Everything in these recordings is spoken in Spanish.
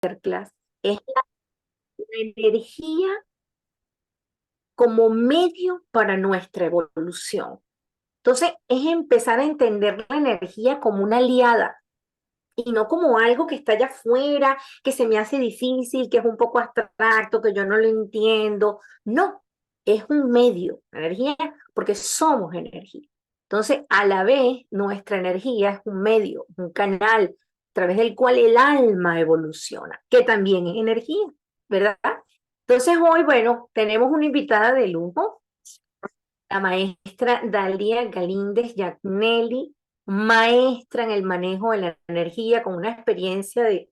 masterclass es la energía como medio para nuestra evolución. Entonces, es empezar a entender la energía como una aliada y no como algo que está allá afuera, que se me hace difícil, que es un poco abstracto, que yo no lo entiendo. No, es un medio, energía, porque somos energía. Entonces, a la vez, nuestra energía es un medio, un canal a través del cual el alma evoluciona, que también es energía, ¿verdad? Entonces, hoy, bueno, tenemos una invitada de lujo, la maestra Dalia Galíndez Yagnelli, maestra en el manejo de la energía, con una experiencia de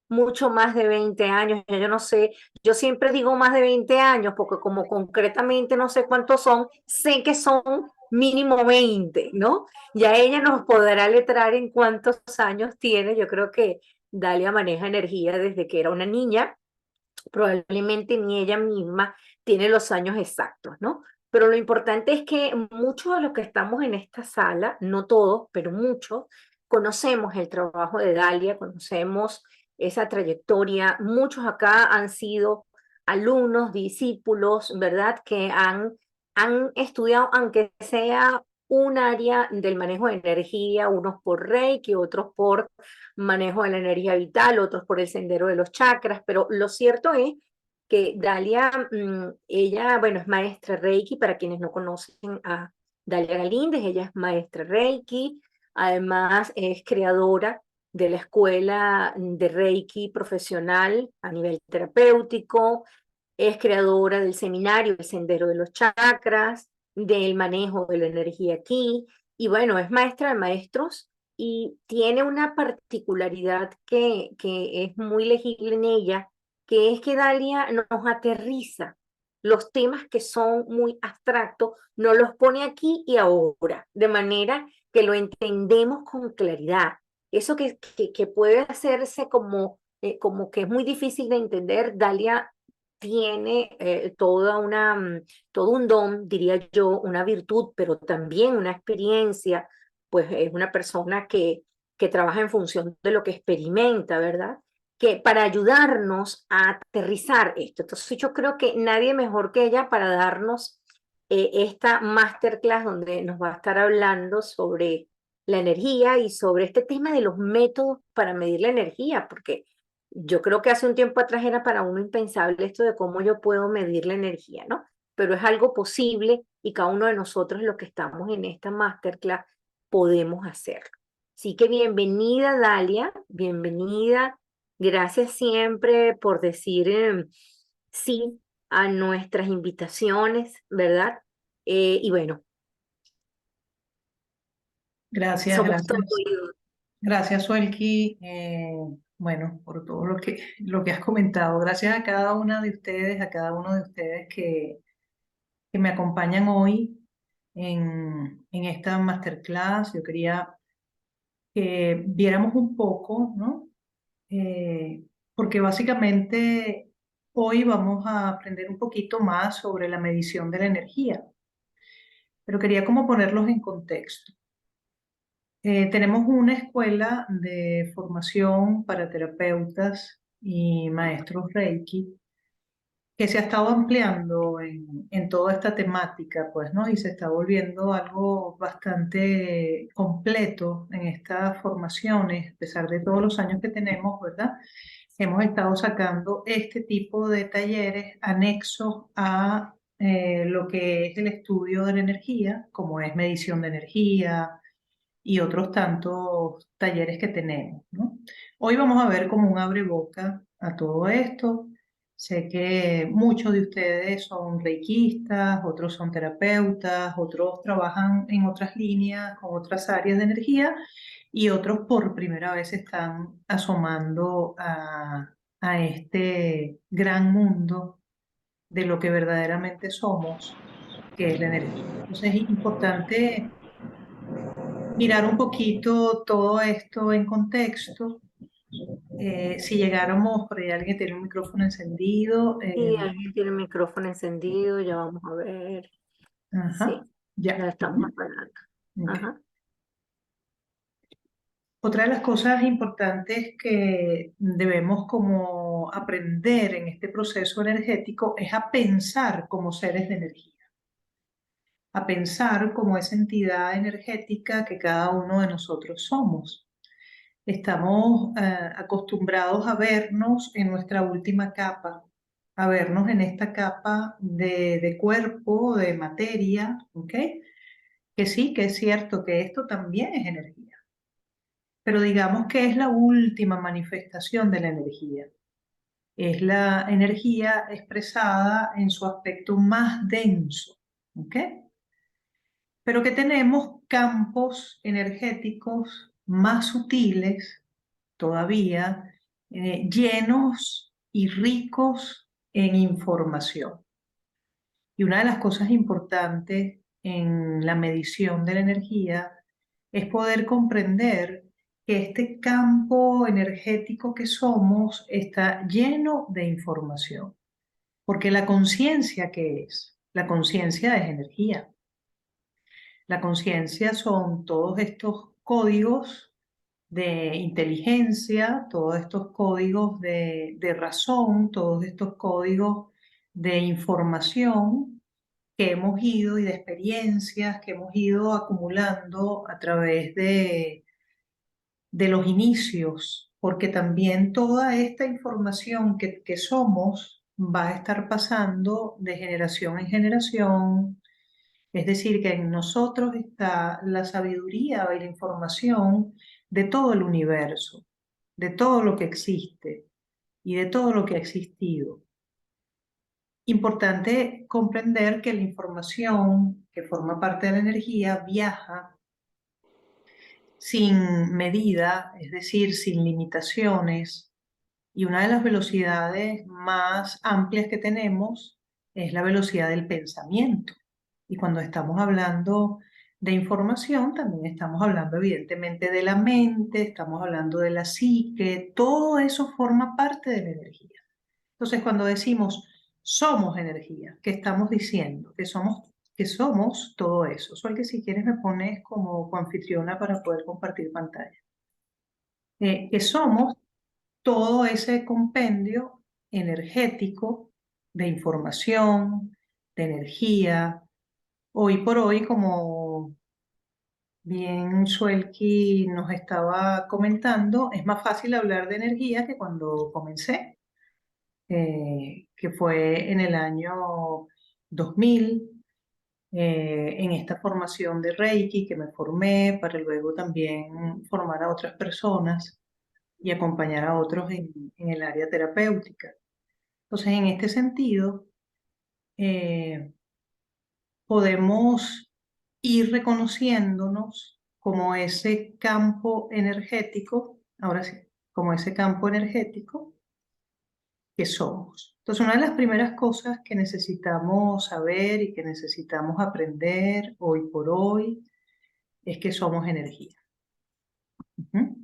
mucho más de 20 años. Yo no sé, yo siempre digo más de 20 años, porque como concretamente no sé cuántos son, sé que son mínimo 20, ¿no? Ya ella nos podrá letrar en cuántos años tiene. Yo creo que Dalia maneja energía desde que era una niña, probablemente ni ella misma tiene los años exactos, ¿no? Pero lo importante es que muchos de los que estamos en esta sala, no todos, pero muchos, conocemos el trabajo de Dalia, conocemos esa trayectoria. Muchos acá han sido alumnos, discípulos, ¿verdad? Que han estudiado, aunque sea un área del manejo de energía, unos por Reiki, otros por manejo de la energía vital, otros por el sendero de los chakras, pero lo cierto es que Dalia, ella, bueno, es maestra Reiki, para quienes no conocen a Dalia Galíndez, ella es maestra Reiki, además es creadora de la escuela de Reiki profesional a nivel terapéutico, es creadora del seminario El Sendero de los Chakras, del manejo de la energía aquí, y bueno, es maestra de maestros y tiene una particularidad que es muy legible en ella, que es que Dalia nos aterriza los temas que son muy abstractos, nos los pone aquí y ahora, de manera que lo entendemos con claridad. Eso que puede hacerse como que es muy difícil de entender, Dalia tiene todo un don, diría yo, una virtud, pero también una experiencia, pues es una persona que trabaja en función de lo que experimenta, ¿verdad? Que para ayudarnos a aterrizar esto. Entonces yo creo que nadie mejor que ella para darnos esta masterclass donde nos va a estar hablando sobre la energía y sobre este tema de los métodos para medir la energía, porque yo creo que hace un tiempo atrás era para uno impensable esto de cómo yo puedo medir la energía, ¿no? Pero es algo posible y cada uno de nosotros, los que estamos en esta masterclass, podemos hacerlo. Así que bienvenida, Dalia, bienvenida. Gracias siempre por decir sí a nuestras invitaciones, ¿verdad? Y bueno, Gracias, somos todo gracias. oídos. Gracias, Suelki, bueno, por todo lo que has comentado. Gracias a cada una de ustedes, a cada uno de ustedes que me acompañan hoy en esta masterclass. Yo quería que viéramos un poco, ¿no? Porque básicamente hoy vamos a aprender un poquito más sobre la medición de la energía, pero quería como ponerlos en contexto. Tenemos una escuela de formación para terapeutas y maestros Reiki que se ha estado ampliando en toda esta temática, pues, ¿no? Y se está volviendo algo bastante completo en estas formaciones, a pesar de todos los años que tenemos, ¿verdad? Hemos estado sacando este tipo de talleres anexos a lo que es el estudio de la energía, como es medición de energía y otros tantos talleres que tenemos, ¿no? Hoy vamos a ver como un abreboca a todo esto. Sé que muchos de ustedes son reikistas, otros son terapeutas, otros trabajan en otras líneas, con otras áreas de energía y otros por primera vez están asomando a este gran mundo de lo que verdaderamente somos, que es la energía. Entonces es importante mirar un poquito todo esto en contexto. Si llegáramos por ahí alguien que tiene un micrófono encendido, Sí, alguien tiene el micrófono encendido, ya vamos a ver. Sí, ajá, ya ya. estamos apagando. Ok. Ajá. Otra de las cosas importantes que debemos como aprender en este proceso energético es a pensar como seres de energía, a pensar como esa entidad energética que cada uno de nosotros somos. Estamos acostumbrados a vernos en nuestra última capa, a vernos en esta capa de cuerpo, de materia, ¿ok? Que sí, que es cierto que esto también es energía, pero digamos que es la última manifestación de la energía. Es la energía expresada en su aspecto más denso, ¿ok? Pero que tenemos campos energéticos más sutiles todavía, llenos y ricos en información. Y una de las cosas importantes en la medición de la energía es poder comprender que este campo energético que somos está lleno de información. Porque la conciencia, ¿qué es? La conciencia es energía. La conciencia son todos estos códigos de inteligencia, todos estos códigos de razón, todos estos códigos de información que hemos ido y de experiencias que hemos ido acumulando a través de los inicios, porque también toda esta información que somos va a estar pasando de generación en generación. Es decir, que en nosotros está la sabiduría y la información de todo el universo, de todo lo que existe y de todo lo que ha existido. Importante comprender que la información que forma parte de la energía viaja sin medida, es decir, sin limitaciones, y una de las velocidades más amplias que tenemos es la velocidad del pensamiento. Y cuando estamos hablando de información, también estamos hablando evidentemente de la mente, estamos hablando de la psique, todo eso forma parte de la energía. Entonces, cuando decimos somos energía, ¿qué estamos diciendo? Que somos todo eso. Sol, que si quieres me pones como coanfitriona para poder compartir pantalla. Que somos todo ese compendio energético de información, de energía. Hoy por hoy, como bien Suelki nos estaba comentando, es más fácil hablar de energía que cuando comencé, que fue en el año 2000, en esta formación de Reiki que me formé para luego también formar a otras personas y acompañar a otros en el área terapéutica. Entonces, en este sentido, eh, podemos ir reconociéndonos como ese campo energético, ahora sí, como ese campo energético que somos. Entonces, una de las primeras cosas que necesitamos saber y que necesitamos aprender hoy por hoy es que somos energía. Ujú.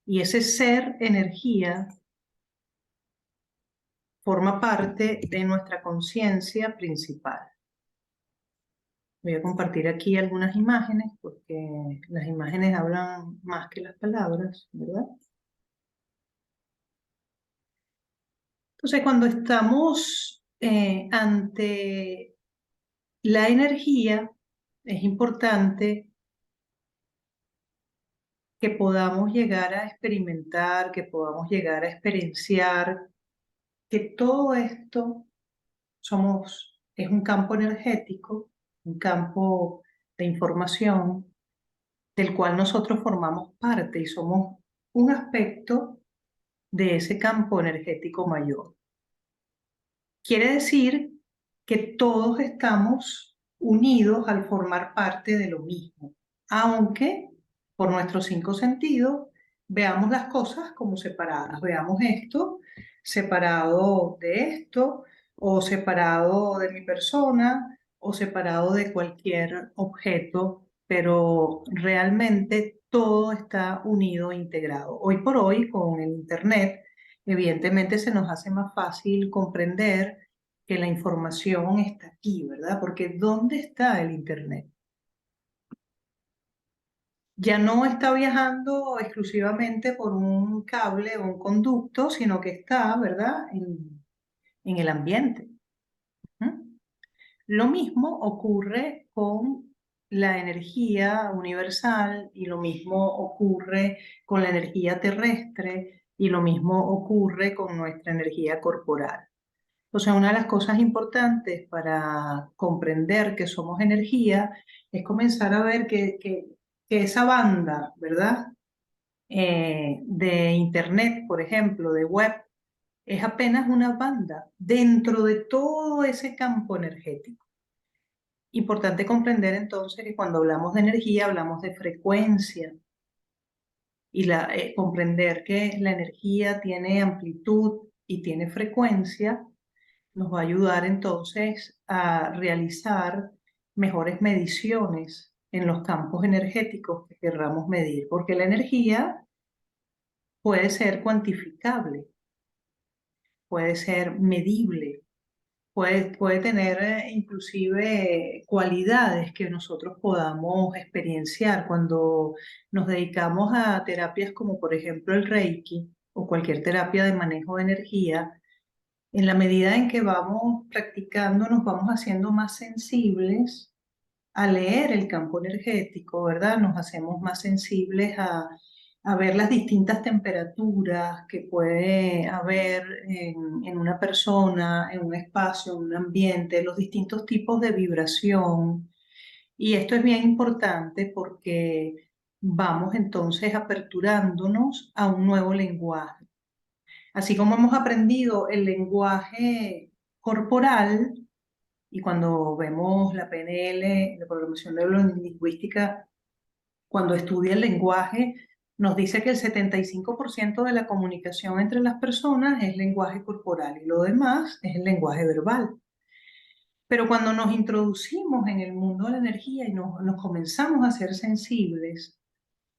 Y ese ser energía forma parte de nuestra conciencia principal. Voy a compartir aquí algunas imágenes porque las imágenes hablan más que las palabras, ¿verdad? Entonces, cuando estamos ante la energía, es importante que podamos llegar a experimentar, que podamos llegar a experienciar que todo esto es un campo energético, un campo de información del cual nosotros formamos parte y somos un aspecto de ese campo energético mayor. Quiere decir que todos estamos unidos al formar parte de lo mismo, aunque por nuestros cinco sentidos veamos las cosas como separadas, veamos esto separado de esto, o separado de mi persona, o separado de cualquier objeto, pero realmente todo está unido e integrado. Hoy por hoy, con el Internet, evidentemente se nos hace más fácil comprender que la información está aquí, ¿verdad? Porque ¿dónde está el Internet? ya no está viajando exclusivamente por un cable o un conducto, sino que está, ¿verdad?, en el ambiente. ¿Mm? Lo mismo ocurre con la energía universal y lo mismo ocurre con la energía terrestre y lo mismo ocurre con nuestra energía corporal. O sea, una de las cosas importantes para comprender que somos energía es comenzar a ver que esa banda, ¿verdad? De Internet, por ejemplo, de web, es apenas una banda dentro de todo ese campo energético. Importante comprender entonces que cuando hablamos de energía hablamos de frecuencia y comprender que la energía tiene amplitud y tiene frecuencia nos va a ayudar entonces a realizar mejores mediciones en los campos energéticos que querramos medir, porque la energía puede ser cuantificable, puede ser medible, puede tener inclusive cualidades que nosotros podamos experienciar cuando nos dedicamos a terapias como por ejemplo el Reiki o cualquier terapia de manejo de energía. En la medida en que vamos practicando, nos vamos haciendo más sensibles a leer el campo energético, ¿verdad? Nos hacemos más sensibles a ver las distintas temperaturas que puede haber en una persona, en un espacio, en un ambiente, los distintos tipos de vibración. Y esto es bien importante porque vamos entonces aperturándonos a un nuevo lenguaje. Así como hemos aprendido el lenguaje corporal, y cuando vemos la PNL, la programación neurolingüística, cuando estudia el lenguaje, nos dice que el 75% de la comunicación entre las personas es lenguaje corporal y lo demás es el lenguaje verbal. Pero cuando nos introducimos en el mundo de la energía y nos comenzamos a ser sensibles,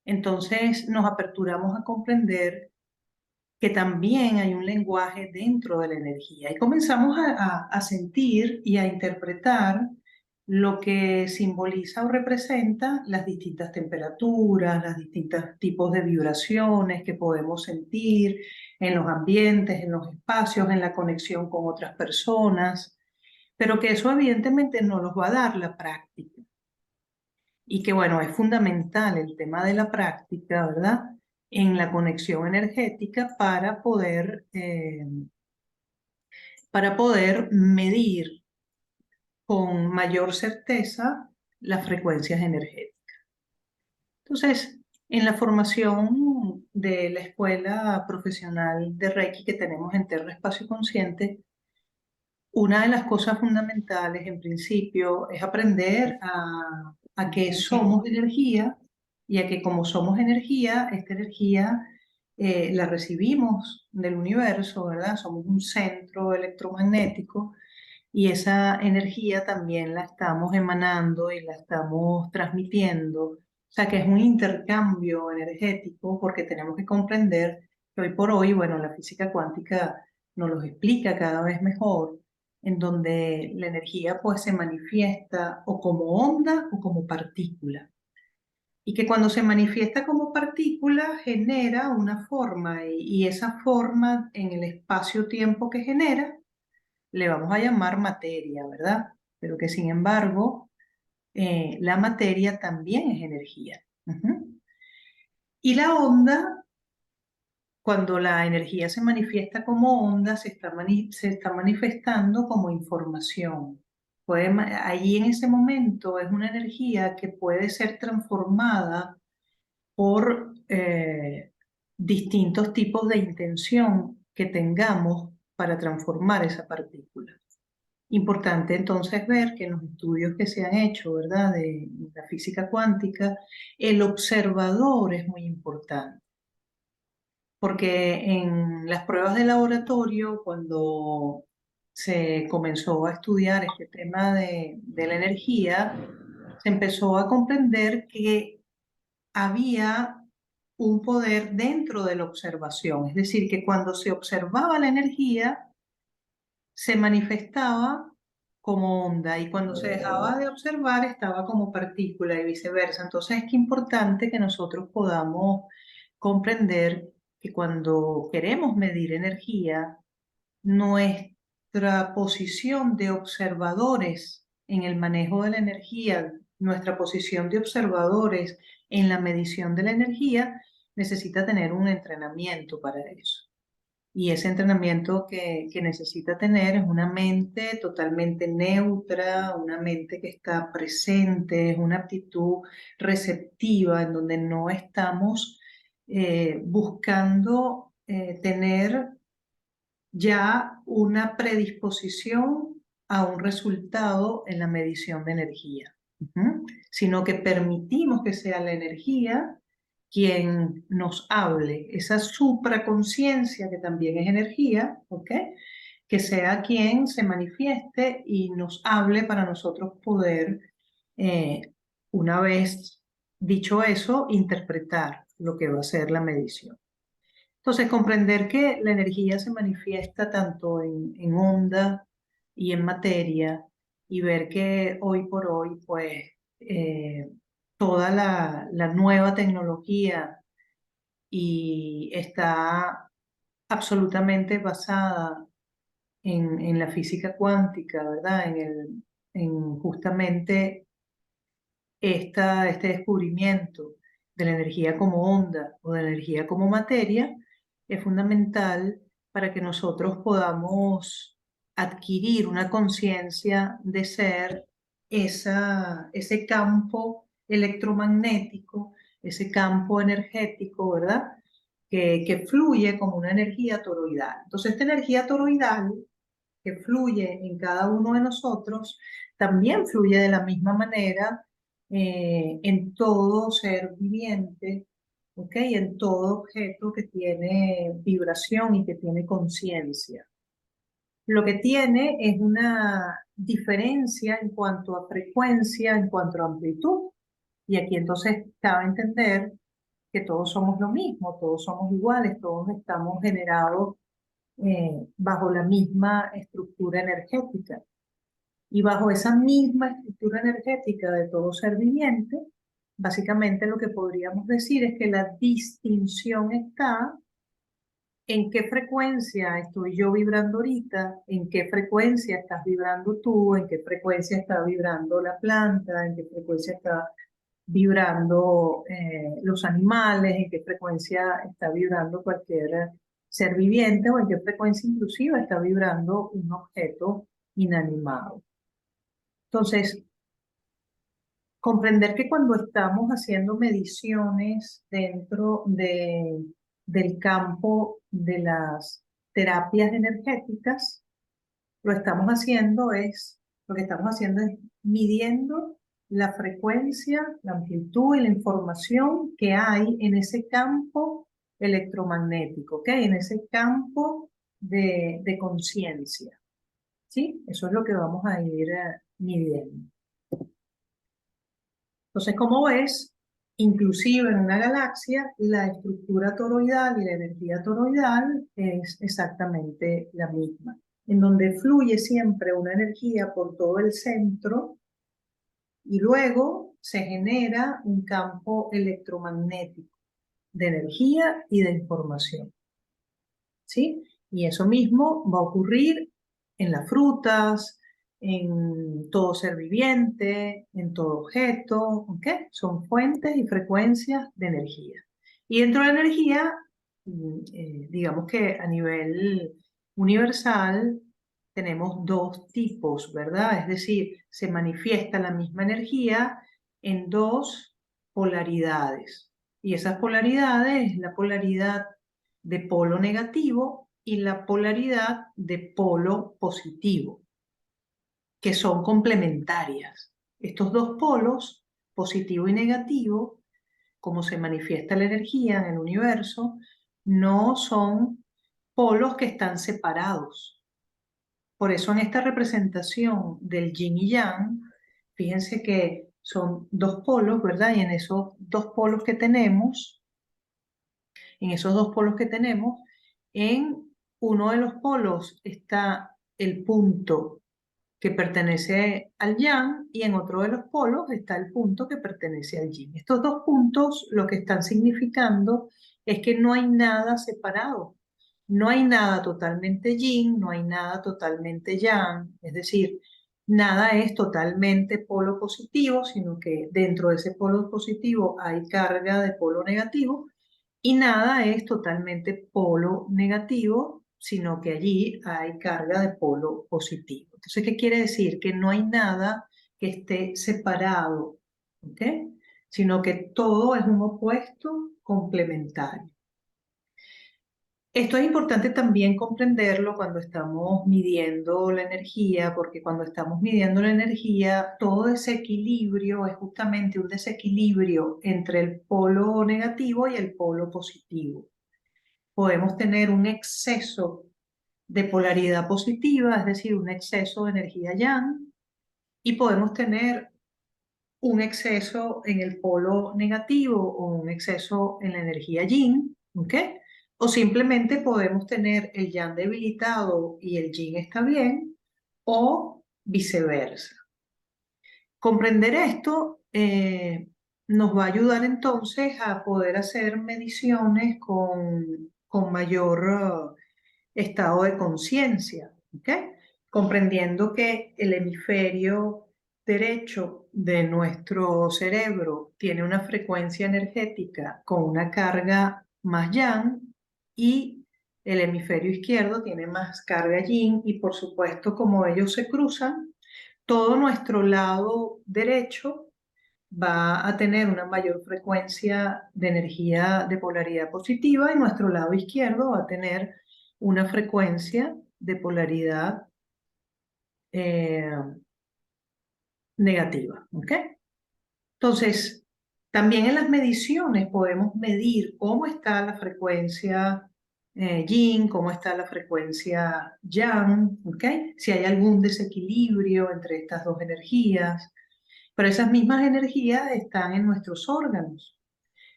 entonces nos aperturamos a comprender que también hay un lenguaje dentro de la energía y comenzamos a sentir y a interpretar lo que simboliza o representa las distintas temperaturas, los distintos tipos de vibraciones que podemos sentir en los ambientes, en los espacios, en la conexión con otras personas, pero que eso evidentemente no nos va a dar la práctica y que bueno, es fundamental el tema de la práctica, ¿verdad? En la conexión energética para poder medir con mayor certeza las frecuencias energéticas. Entonces, en la formación de la escuela profesional de Reiki que tenemos en Terra Espacio Consciente, una de las cosas fundamentales en principio es aprender a que somos energía y a que como somos energía, esta energía la recibimos del universo, ¿verdad? Somos un centro electromagnético y esa energía también la estamos emanando y la estamos transmitiendo. O sea que es un intercambio energético porque tenemos que comprender que hoy por hoy, bueno, la física cuántica nos lo explica cada vez mejor, en donde la energía pues se manifiesta o como onda o como partícula. Y que cuando se manifiesta como partícula genera una forma y esa forma en el espacio-tiempo que genera le vamos a llamar materia, ¿verdad? Pero que sin embargo, la materia también es energía. Ujú. Y la onda, cuando la energía se manifiesta como onda, se está manifestando como información. Ahí en ese momento es una energía que puede ser transformada por distintos tipos de intención que tengamos para transformar esa partícula. Importante entonces ver que en los estudios que se han hecho, ¿verdad?, de la física cuántica, el observador es muy importante, porque en las pruebas de laboratorio, cuando se comenzó a estudiar este tema de la energía, se empezó a comprender que había un poder dentro de la observación, es decir, que cuando se observaba la energía, se manifestaba como onda y cuando se dejaba de observar estaba como partícula y viceversa. Entonces es que importante que nosotros podamos comprender que cuando queremos medir energía, nuestra posición de observadores en el manejo de la energía, nuestra posición de observadores en la medición de la energía, necesita tener un entrenamiento para eso. Y ese entrenamiento que necesita tener es una mente totalmente neutra, una mente que está presente, es una actitud receptiva en donde no estamos buscando tener ya una predisposición a un resultado en la medición de energía, sino que permitimos que sea la energía quien nos hable, esa supraconciencia que también es energía, ¿ok? Que sea quien se manifieste y nos hable para nosotros poder, eh, una vez dicho eso, interpretar lo que va a ser la medición. Entonces, comprender que la energía se manifiesta tanto en onda y en materia y ver que hoy por hoy, pues, toda la nueva tecnología y está absolutamente basada en la física cuántica, ¿verdad? En justamente este descubrimiento de la energía como onda o de la energía como materia es fundamental para que nosotros podamos adquirir una conciencia de ser ese campo electromagnético, ese campo energético, ¿verdad? Que fluye como una energía toroidal. Entonces, esta energía toroidal que fluye en cada uno de nosotros, también fluye de la misma manera en todo ser viviente, ¿ok? En todo objeto que tiene vibración y que tiene conciencia. Lo que tiene es una diferencia en cuanto a frecuencia, en cuanto a amplitud. Y aquí entonces cabe entender que todos somos lo mismo, todos somos iguales, todos estamos generados bajo la misma estructura energética. Y bajo esa misma estructura energética de todo ser viviente, básicamente lo que podríamos decir es que la distinción está en qué frecuencia estoy yo vibrando ahorita, en qué frecuencia estás vibrando tú, en qué frecuencia está vibrando la planta, en qué frecuencia está vibrando los animales, en qué frecuencia está vibrando cualquier ser viviente o en qué frecuencia inclusive está vibrando un objeto inanimado. Entonces, comprender que cuando estamos haciendo mediciones dentro del campo de las terapias energéticas, lo que estamos haciendo es midiendo la frecuencia, la amplitud y la información que hay en ese campo electromagnético, ¿ok? En ese campo de conciencia, ¿sí? Eso es lo que vamos a ir midiendo. Entonces, como ves, inclusive en una galaxia, la estructura toroidal y la energía toroidal es exactamente la misma, en donde fluye siempre una energía por todo el centro y luego se genera un campo electromagnético de energía y de información, ¿sí? Y eso mismo va a ocurrir en las frutas, en todo ser viviente, en todo objeto, ¿ok? Son fuentes y frecuencias de energía. Y dentro de la energía, digamos que a nivel universal tenemos dos tipos, ¿verdad? Es decir, se manifiesta la misma energía en dos polaridades. Y esas polaridades es la polaridad de polo negativo y la polaridad de polo positivo, que son complementarias. Estos dos polos, positivo y negativo, como se manifiesta la energía en el universo, no son polos que están separados. Por eso en esta representación del yin y yang, fíjense que son dos polos, ¿verdad? Y en esos dos polos que tenemos, en uno de los polos está el punto que pertenece al yang, y en otro de los polos está el punto que pertenece al yin. Estos dos puntos lo que están significando es que no hay nada separado. No hay nada totalmente yin, no hay nada totalmente yang, es decir, nada es totalmente polo positivo, sino que dentro de ese polo positivo hay carga de polo negativo, y nada es totalmente polo negativo, sino que allí hay carga de polo positivo. Entonces, ¿qué quiere decir? Que no hay nada que esté separado, ¿ok? Sino que todo es un opuesto complementario. Esto es importante también comprenderlo cuando estamos midiendo la energía, porque cuando estamos midiendo la energía, todo desequilibrio es justamente un desequilibrio entre el polo negativo y el polo positivo. Podemos tener un exceso de polaridad positiva, es decir, un exceso de energía yang, y podemos tener un exceso en el polo negativo o un exceso en la energía yin, ¿ok? O simplemente podemos tener el yang debilitado y el yin está bien, o viceversa. Comprender esto nos va a ayudar entonces a poder hacer mediciones con mayor estado de conciencia, ¿ok? Comprendiendo que el hemisferio derecho de nuestro cerebro tiene una frecuencia energética con una carga más yang, y el hemisferio izquierdo tiene más carga yin, y por supuesto como ellos se cruzan, todo nuestro lado derecho va a tener una mayor frecuencia de energía de polaridad positiva, y nuestro lado izquierdo va a tener una frecuencia de polaridad eh, negativa, ¿ok? Entonces, también en las mediciones podemos medir cómo está la frecuencia yin, cómo está la frecuencia yang, ¿ok? Si hay algún desequilibrio entre estas dos energías. Pero esas mismas energías están en nuestros órganos.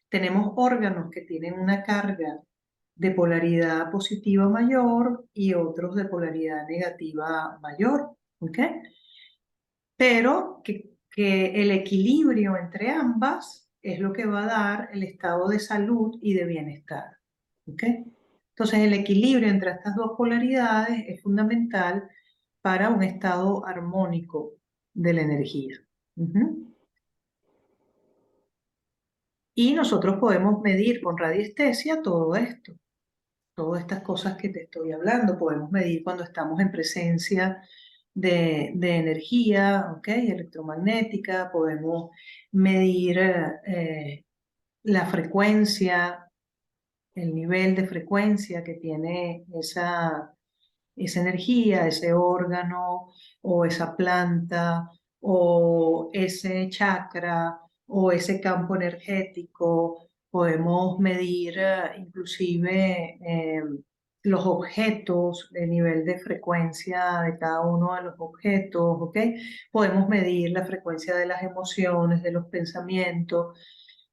Tenemos órganos que tienen una carga de polaridad positiva mayor y otros de polaridad negativa mayor, ¿ok? Pero que el equilibrio entre ambas es lo que va a dar el estado de salud y de bienestar, ¿ok? Entonces el equilibrio entre estas dos polaridades es fundamental para un estado armónico de la energía. Ujú. Y nosotros podemos medir con radiestesia todo esto, todas estas cosas que te estoy hablando. Podemos medir cuando estamos en presencia de energía, ¿ok? Electromagnética. Podemos medir la frecuencia, el nivel de frecuencia que tiene esa energía, ese órgano o esa planta o ese chakra o ese campo energético. Podemos medir inclusive los objetos, el nivel de frecuencia de cada uno de los objetos, ¿ok? Podemos medir la frecuencia de las emociones, de los pensamientos.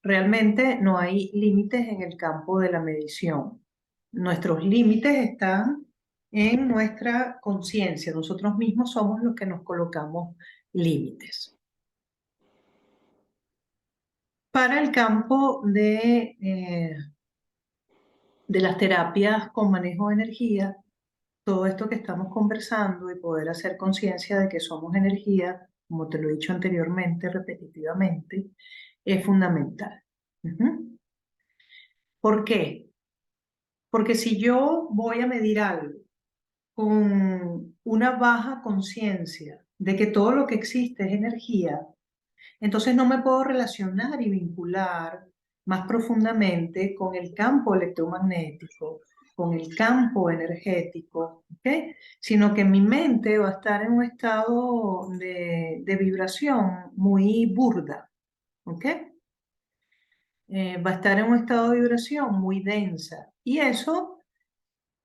Realmente no hay límites en el campo de la medición. Nuestros límites están en nuestra conciencia. Nosotros mismos somos los que nos colocamos límites. Para el campo de las terapias con manejo de energía, todo esto que estamos conversando y poder hacer conciencia de que somos energía, como te lo he dicho anteriormente, repetitivamente, es fundamental. Ujú. ¿Por qué? Porque si yo voy a medir algo con una baja conciencia de que todo lo que existe es energía, entonces no me puedo relacionar y vincular más profundamente con el campo electromagnético, con el campo energético, ¿ok? Sino que mi mente va a estar en un estado de vibración muy burda, ¿ok? Va a estar en un estado de vibración muy densa, y eso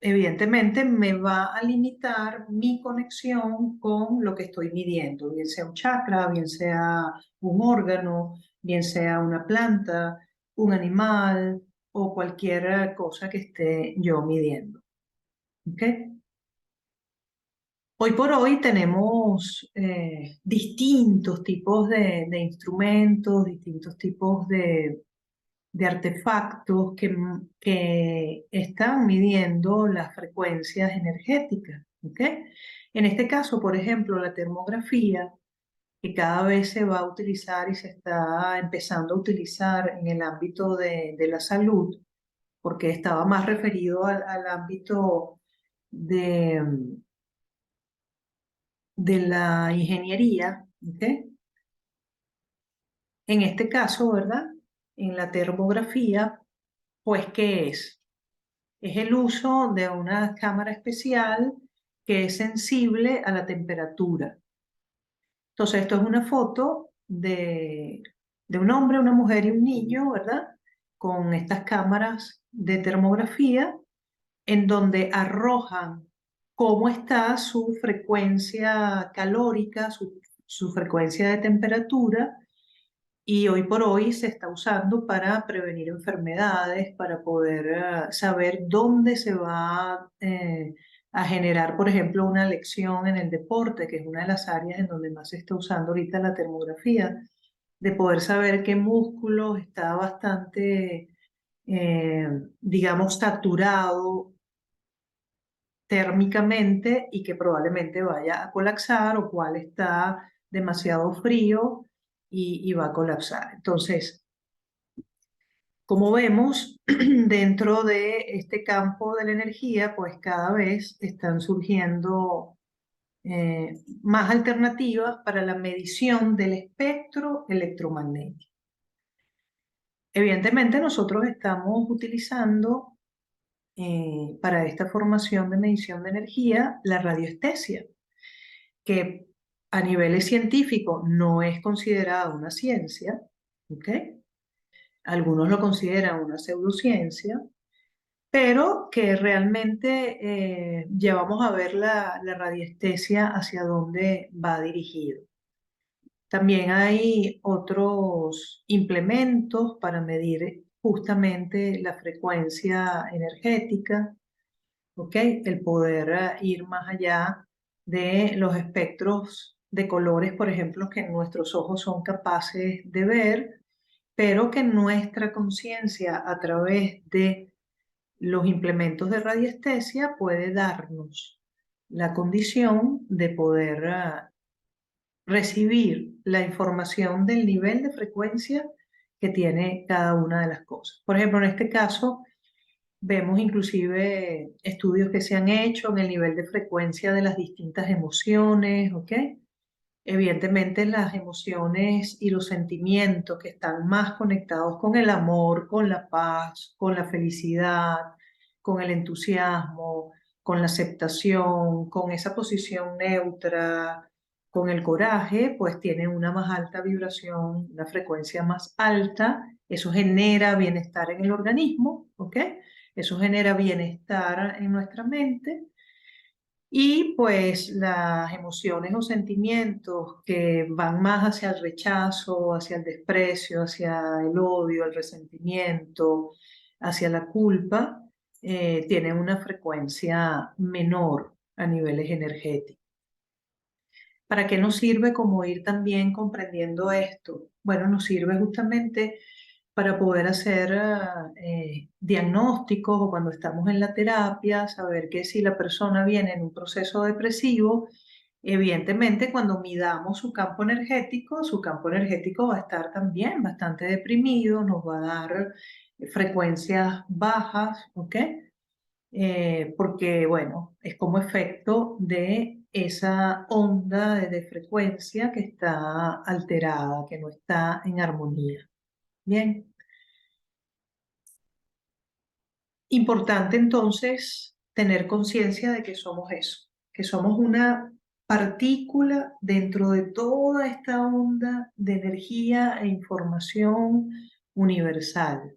evidentemente me va a limitar mi conexión con lo que estoy midiendo, bien sea un chakra, bien sea un órgano, bien sea una planta, un animal o cualquier cosa que esté yo midiendo. ¿Ok? Hoy por hoy tenemos distintos tipos de instrumentos, distintos tipos de artefactos que están midiendo las frecuencias energéticas, ¿ok? En este caso, por ejemplo, la termografía, que cada vez se va a utilizar y se está empezando a utilizar en el ámbito de la salud, porque estaba más referido al ámbito de, de la ingeniería, ¿ok? En este caso, ¿verdad? En la termografía, pues, ¿qué es? Es el uso de una cámara especial que es sensible a la temperatura. Entonces, esto es una foto de un hombre, una mujer y un niño, ¿verdad? Con estas cámaras de termografía en donde arrojan cómo está su frecuencia calórica, su frecuencia de temperatura, y hoy por hoy se está usando para prevenir enfermedades, para poder saber dónde se va a generar, por ejemplo, una lección en el deporte, que es una de las áreas en donde más se está usando ahorita la termografía, de poder saber qué músculo está bastante, eh, digamos, saturado térmicamente y que probablemente vaya a colapsar, o cuál está demasiado frío y va a colapsar. Entonces, como vemos, dentro de este campo de la energía, pues cada vez están surgiendo más alternativas para la medición del espectro electromagnético. Evidentemente, nosotros estamos utilizando para esta formación de medición de energía la radiestesia, que a niveles científicos no es considerada una ciencia, ¿ok? Algunos lo consideran una pseudociencia, pero que realmente ya vamos a ver la radiestesia hacia dónde va dirigido. También hay otros implementos para medir justamente la frecuencia energética, ¿ok? El poder ir más allá de los espectros de colores, por ejemplo, que nuestros ojos son capaces de ver, pero que nuestra conciencia a través de los implementos de radiestesia puede darnos la condición de poder recibir la información del nivel de frecuencia que tiene cada una de las cosas. Por ejemplo, en este caso, vemos inclusive estudios que se han hecho en el nivel de frecuencia de las distintas emociones, ¿ok? Evidentemente las emociones y los sentimientos que están más conectados con el amor, con la paz, con la felicidad, con el entusiasmo, con la aceptación, con esa posición neutra, con el coraje, pues tienen una más alta vibración, una frecuencia más alta. Eso genera bienestar en el organismo, ¿ok? Eso genera bienestar en nuestra mente. Y pues las emociones o sentimientos que van más hacia el rechazo, hacia el desprecio, hacia el odio, el resentimiento, hacia la culpa, tienen una frecuencia menor a niveles energéticos. ¿Para qué nos sirve como ir también comprendiendo esto? Bueno, nos sirve justamente para poder hacer diagnósticos, o cuando estamos en la terapia, saber que si la persona viene en un proceso depresivo, evidentemente cuando midamos su campo energético va a estar también bastante deprimido, nos va a dar frecuencias bajas, ¿ok? Porque, bueno, es como efecto de esa onda de frecuencia que está alterada, que no está en armonía. Bien. Importante entonces tener conciencia de que somos eso, que somos una partícula dentro de toda esta onda de energía e información universal,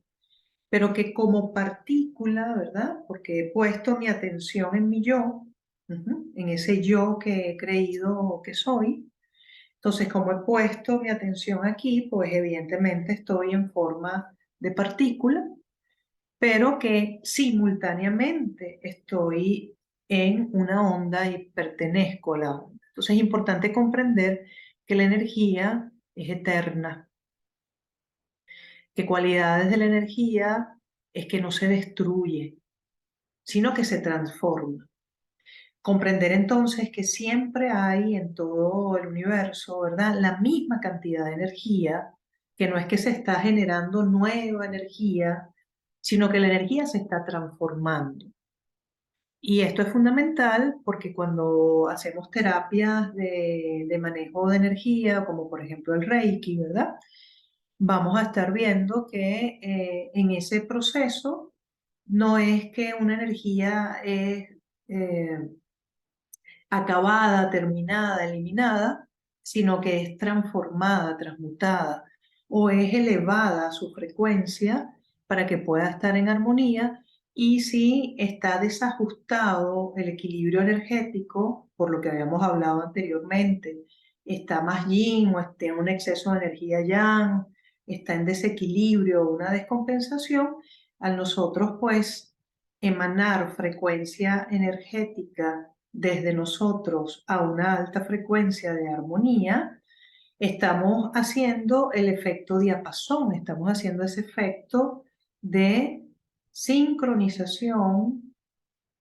pero que como partícula, ¿verdad? Porque he puesto mi atención en mi yo, en ese yo que he creído que soy. Entonces, como he puesto mi atención aquí, pues evidentemente estoy en forma de partícula, pero que simultáneamente estoy en una onda y pertenezco a la onda. Entonces es importante comprender que la energía es eterna, que cualidades de la energía es que no se destruye, sino que se transforma. Comprender entonces que siempre hay en todo el universo, ¿verdad? La misma cantidad de energía, que no es que se está generando nueva energía, sino que la energía se está transformando. Y esto es fundamental porque cuando hacemos terapias de manejo de energía, como por ejemplo el Reiki, ¿verdad? Vamos a estar viendo que en ese proceso no es que una energía es acabada, terminada, eliminada, sino que es transformada, transmutada o es elevada a su frecuencia para que pueda estar en armonía. Y si está desajustado el equilibrio energético, por lo que habíamos hablado anteriormente, está más yin o está en un exceso de energía yang, está en desequilibrio o una descompensación, al nosotros pues emanar frecuencia energética desde nosotros a una alta frecuencia de armonía, estamos haciendo el efecto diapasón, estamos haciendo ese efecto de sincronización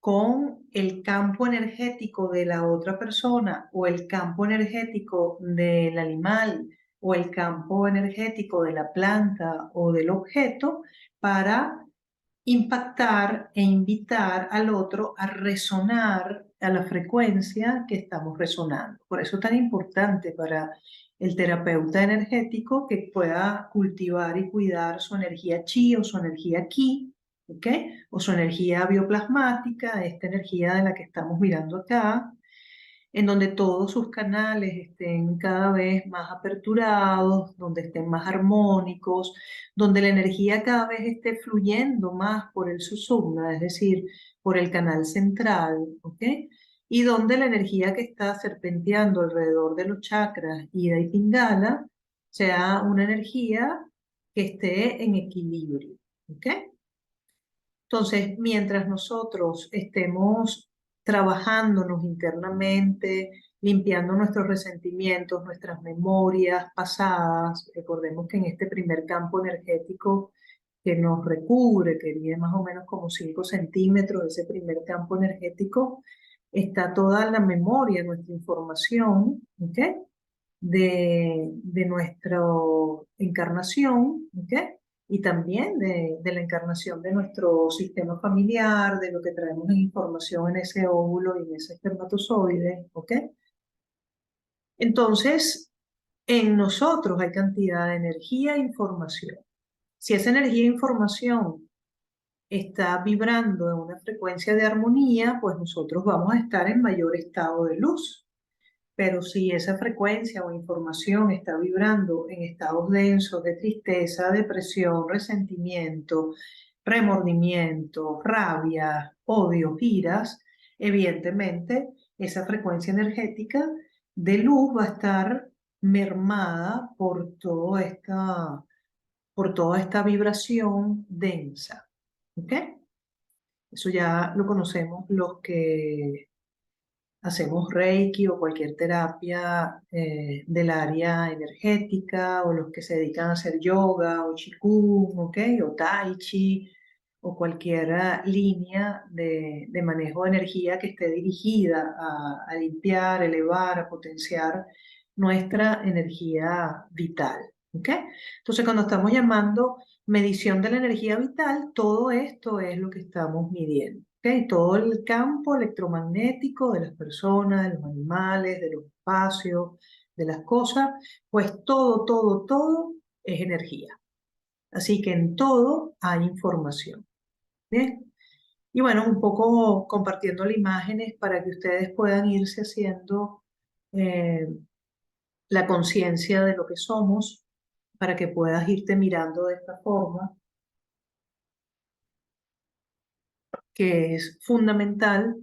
con el campo energético de la otra persona o el campo energético del animal o el campo energético de la planta o del objeto para impactar e invitar al otro a resonar a la frecuencia que estamos resonando. Por eso es tan importante para el terapeuta energético que pueda cultivar y cuidar su energía chi o su energía ki, ¿ok? O su energía bioplasmática, esta energía de la que estamos mirando acá, en donde todos sus canales estén cada vez más aperturados, donde estén más armónicos, donde la energía cada vez esté fluyendo más por el susumna, es decir, por el canal central, ¿ok? Y donde la energía que está serpenteando alrededor de los chakras, Ida y Pingala, sea una energía que esté en equilibrio, ¿ok? Entonces, mientras nosotros estemos trabajándonos internamente, limpiando nuestros resentimientos, nuestras memorias pasadas, recordemos que en este primer campo energético que nos recubre, que mide más o menos como 5 centímetros, ese primer campo energético, está toda la memoria, nuestra información, ¿ok? De nuestra encarnación, ¿ok? Y también de la encarnación de nuestro sistema familiar, de lo que traemos en información en ese óvulo y en ese espermatozoide, ¿ok? Entonces, en nosotros hay cantidad de energía e información. Si esa energía e información está vibrando en una frecuencia de armonía, pues nosotros vamos a estar en mayor estado de luz. Pero si esa frecuencia o información está vibrando en estados densos de tristeza, depresión, resentimiento, remordimiento, rabia, odio, iras, evidentemente esa frecuencia energética de luz va a estar mermada por toda esta vibración densa. ¿Ok? Eso ya lo conocemos los que hacemos Reiki o cualquier terapia del área energética, o los que se dedican a hacer yoga o Qigong, ¿ok? O Tai Chi, o cualquier línea de manejo de energía que esté dirigida a limpiar, elevar, a potenciar nuestra energía vital, ¿ok? Entonces, cuando estamos llamando medición de la energía vital, todo esto es lo que estamos midiendo. ¿Okay? Todo el campo electromagnético de las personas, de los animales, de los espacios, de las cosas, pues todo es energía. Así que en todo hay información. ¿Bien? Y bueno, un poco compartiendo las imágenes para que ustedes puedan irse haciendo eh, la conciencia de lo que somos, para que puedas irte mirando de esta forma, que es fundamental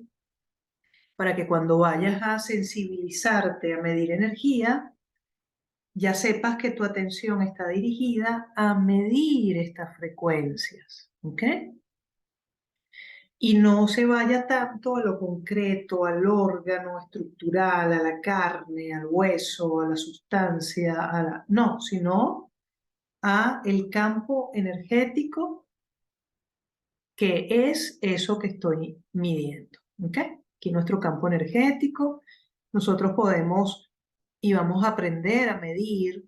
para que cuando vayas a sensibilizarte, a medir energía, ya sepas que tu atención está dirigida a medir estas frecuencias, ¿ok? y no se vaya tanto a lo concreto, al órgano estructural, a la carne, al hueso, a la sustancia, no, sino a el campo energético, que es eso que estoy midiendo. ¿Ok? Aquí nuestro campo energético, nosotros podemos y vamos a aprender a medir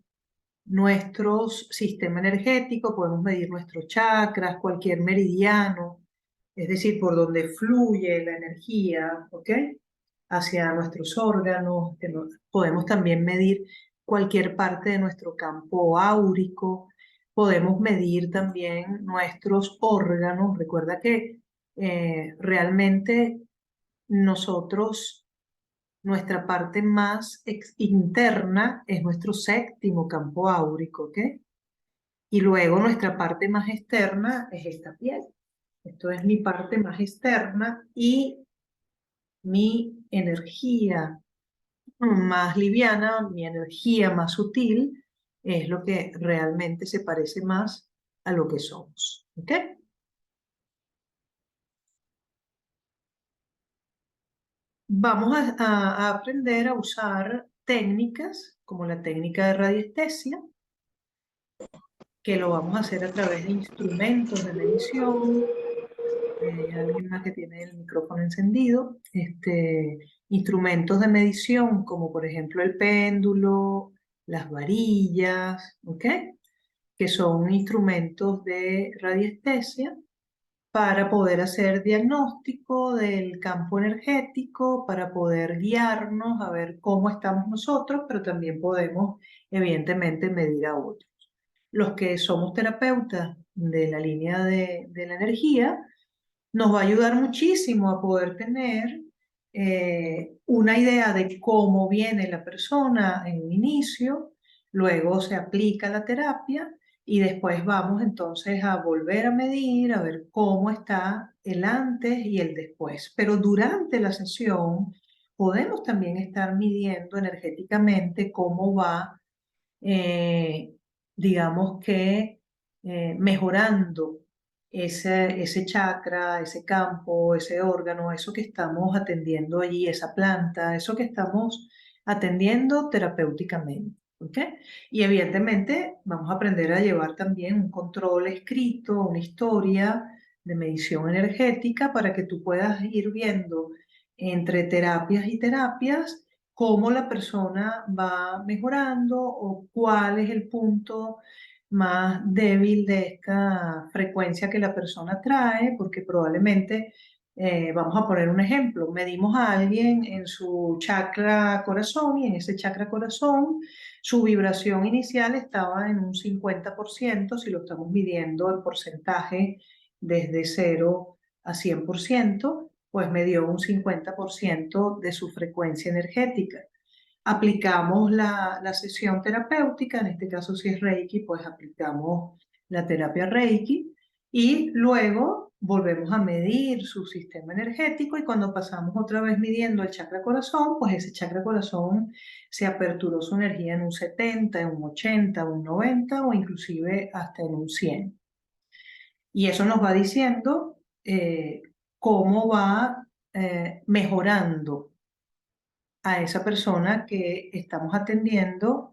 nuestro sistema energético, podemos medir nuestros chakras, cualquier meridiano, es decir, por donde fluye la energía, ¿ok? Hacia nuestros órganos, podemos también medir cualquier parte de nuestro campo áurico, podemos medir también nuestros órganos. Recuerda que realmente nosotros, nuestra parte más interna es nuestro séptimo campo áurico, ¿ok? Y luego nuestra parte más externa es esta piel. Esto es mi parte más externa y mi energía más liviana, mi energía más sutil, es lo que realmente se parece más a lo que somos. ¿Ok? Vamos a aprender a usar técnicas como la técnica de radiestesia, que lo vamos a hacer a través de instrumentos de medición. Alguien más que tiene el micrófono encendido. Instrumentos de medición como por ejemplo el péndulo, las varillas, ¿ok? Que son instrumentos de radiestesia para poder hacer diagnóstico del campo energético, para poder guiarnos a ver cómo estamos nosotros, pero también podemos, evidentemente, medir a otros. Los que somos terapeutas de la línea de la energía, nos va a ayudar muchísimo a poder tener una idea de cómo viene la persona en un inicio, luego se aplica la terapia y después vamos entonces a volver a medir, a ver cómo está el antes y el después. Pero durante la sesión podemos también estar midiendo energéticamente cómo va, eh, digamos que, mejorando ese chakra, ese campo, ese órgano, eso que estamos atendiendo allí, esa planta, eso que estamos atendiendo terapéuticamente. ¿Ok? Y evidentemente vamos a aprender a llevar también un control escrito, una historia de medición energética para que tú puedas ir viendo entre terapias y terapias cómo la persona va mejorando o cuál es el punto más débil de esta frecuencia que la persona trae, porque probablemente, vamos a poner un ejemplo, medimos a alguien en su chakra corazón y en ese chakra corazón su vibración inicial estaba en un 50%, si lo estamos midiendo el porcentaje desde 0 a 100%, pues me dio un 50% de su frecuencia energética. Aplicamos la sesión terapéutica, en este caso si es Reiki, pues aplicamos la terapia Reiki y luego volvemos a medir su sistema energético y cuando pasamos otra vez midiendo el chakra corazón, pues ese chakra corazón se aperturó su energía en un 70, en un 80, un 90 o inclusive hasta en un 100. Y eso nos va diciendo cómo va mejorando a esa persona que estamos atendiendo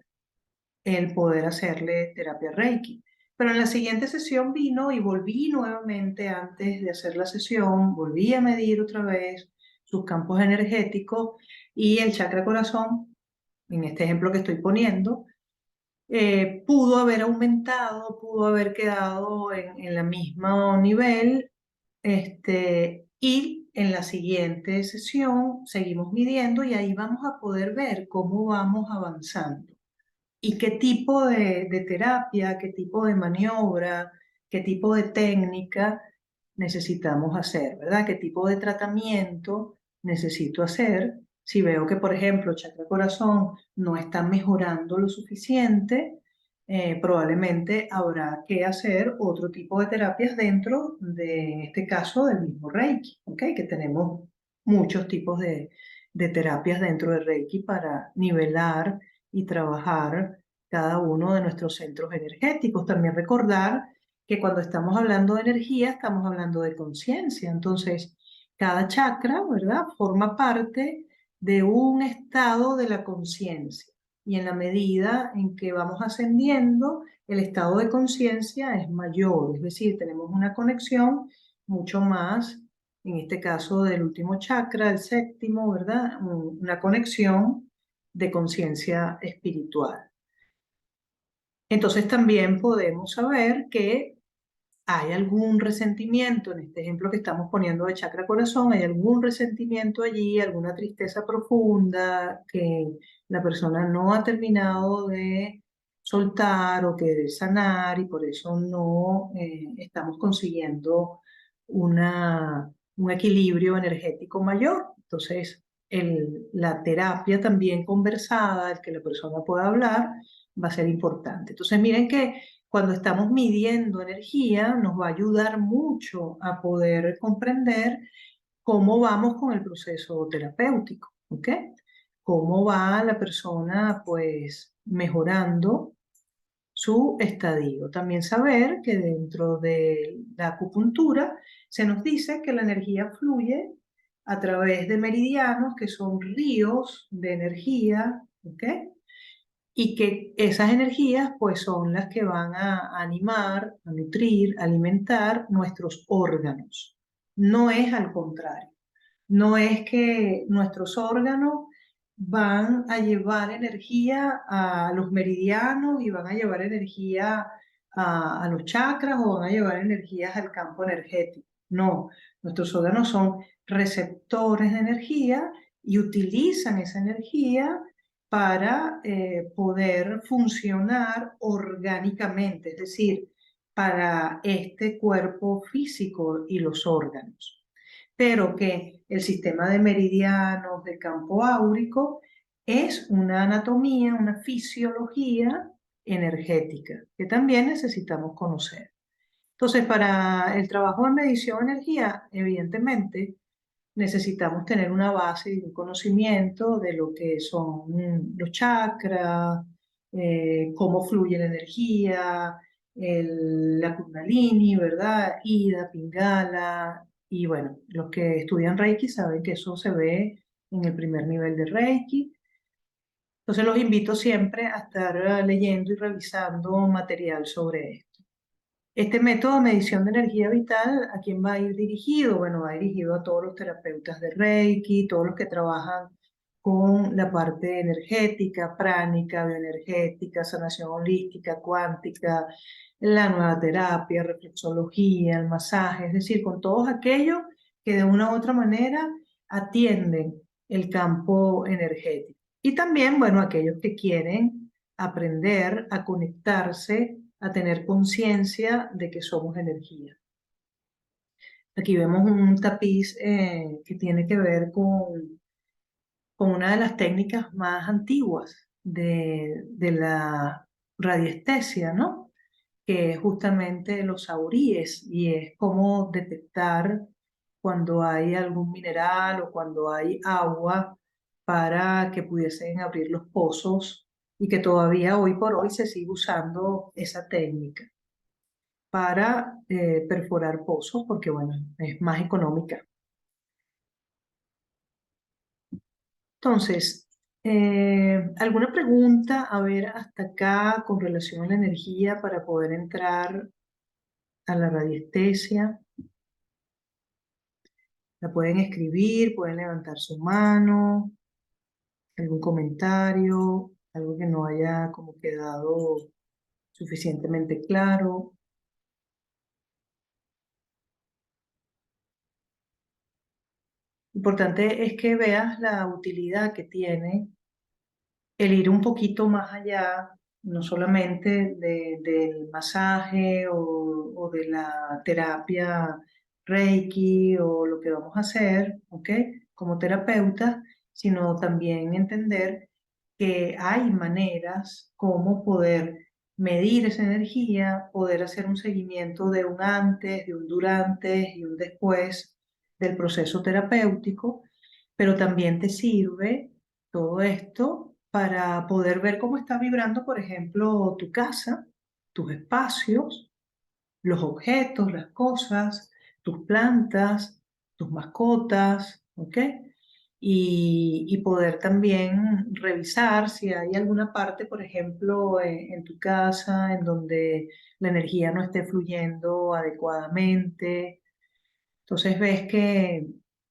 el poder hacerle terapia Reiki. Pero en la siguiente sesión vino y volví nuevamente antes de hacer la sesión, volví a medir otra vez sus campos energéticos y el chakra corazón, en este ejemplo que estoy poniendo, pudo haber aumentado, pudo haber quedado en el mismo nivel, y en la siguiente sesión seguimos midiendo y ahí vamos a poder ver cómo vamos avanzando y qué tipo de terapia, qué tipo de maniobra, qué tipo de técnica necesitamos hacer, ¿verdad? ¿Qué tipo de tratamiento necesito hacer? Si veo que, por ejemplo, chakra corazón no está mejorando lo suficiente, probablemente habrá que hacer otro tipo de terapias dentro de, en este caso, del mismo Reiki, ¿ok? Que tenemos muchos tipos de terapias dentro de Reiki para nivelar y trabajar cada uno de nuestros centros energéticos. También recordar que cuando estamos hablando de energía, estamos hablando de conciencia. Entonces, cada chakra, ¿verdad?, forma parte de un estado de la conciencia. Y en la medida en que vamos ascendiendo, el estado de conciencia es mayor, es decir, tenemos una conexión mucho más, en este caso del último chakra, el séptimo, ¿verdad? Una conexión de conciencia espiritual. Entonces también podemos saber que hay algún resentimiento, en este ejemplo que estamos poniendo de chakra corazón, hay algún resentimiento allí, alguna tristeza profunda que la persona no ha terminado de soltar o que de sanar y por eso no estamos consiguiendo un equilibrio energético mayor. Entonces, la terapia también conversada, el que la persona pueda hablar, va a ser importante. Entonces, miren que cuando estamos midiendo energía, nos va a ayudar mucho a poder comprender cómo vamos con el proceso terapéutico, ¿ok? Cómo va la persona, pues, mejorando su estadio. También saber que dentro de la acupuntura se nos dice que la energía fluye a través de meridianos, que son ríos de energía, ¿ok? Y que esas energías pues son las que van a animar, a nutrir, a alimentar nuestros órganos. No es al contrario. No es que nuestros órganos van a llevar energía a los meridianos y van a llevar energía a los chakras o van a llevar energías al campo energético. No, nuestros órganos son receptores de energía y utilizan esa energía para poder funcionar orgánicamente, es decir, para este cuerpo físico y los órganos. Pero que el sistema de meridianos de campo áurico es una anatomía, una fisiología energética que también necesitamos conocer. Entonces, para el trabajo en medición de energía, evidentemente, necesitamos tener una base y un conocimiento de lo que son los chakras, cómo fluye la energía, la Kundalini, ¿verdad? Ida, Pingala, y bueno, los que estudian Reiki saben que eso se ve en el primer nivel de Reiki. Entonces los invito siempre a estar leyendo y revisando material sobre esto. Este método de medición de energía vital, ¿a quién va a ir dirigido? Bueno, va dirigido a todos los terapeutas de Reiki, todos los que trabajan con la parte energética, pránica, bioenergética, sanación holística, cuántica, la nueva terapia, reflexología, el masaje, es decir, con todos aquellos que de una u otra manera atienden el campo energético. Y también, bueno, aquellos que quieren aprender a conectarse, a tener conciencia de que somos energía. Aquí vemos un tapiz que tiene que ver con una de las técnicas más antiguas de la radiestesia, ¿no? Que es justamente los auríes y es cómo detectar cuando hay algún mineral o cuando hay agua para que pudiesen abrir los pozos y que todavía hoy por hoy se sigue usando esa técnica para perforar pozos porque, bueno, es más económica. Entonces, ¿alguna pregunta, a ver, hasta acá con relación a la energía para poder entrar a la radiestesia? La pueden escribir, pueden levantar su mano, algún comentario, algo que no haya como quedado suficientemente claro. Importante es que veas la utilidad que tiene el ir un poquito más allá, no solamente del masaje o de la terapia Reiki o lo que vamos a hacer, ¿ok? Como terapeuta, sino también entender que hay maneras como poder medir esa energía, poder hacer un seguimiento de un antes, de un durante y un después del proceso terapéutico, pero también te sirve todo esto para poder ver cómo está vibrando, por ejemplo, tu casa, tus espacios, los objetos, las cosas, tus plantas, tus mascotas, ¿ok? Y poder también revisar si hay alguna parte, por ejemplo, en tu casa en donde la energía no esté fluyendo adecuadamente. Entonces ves que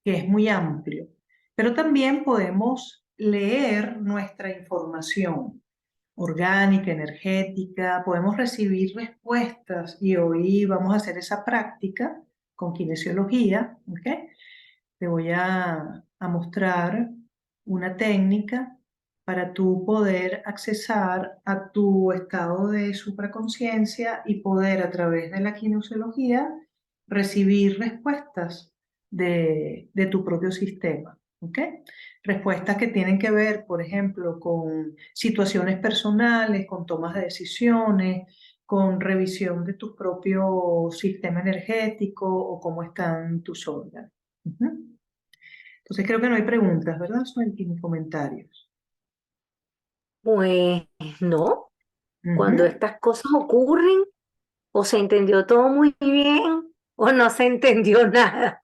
es muy amplio. Pero también podemos leer nuestra información orgánica, energética, podemos recibir respuestas y hoy vamos a hacer esa práctica con kinesiología, ¿ok? Te voy a mostrar una técnica para tú poder accesar a tu estado de supraconsciencia y poder a través de la kinesiología recibir respuestas de tu propio sistema, ¿ok? Respuestas que tienen que ver, por ejemplo, con situaciones personales, con tomas de decisiones, con revisión de tu propio sistema energético o cómo están tus órganos. Ujú. Entonces creo que no hay preguntas, ¿verdad? Son ni comentarios. Pues no, cuando Ujú. estas cosas ocurren, o se entendió todo muy bien, o no se entendió nada.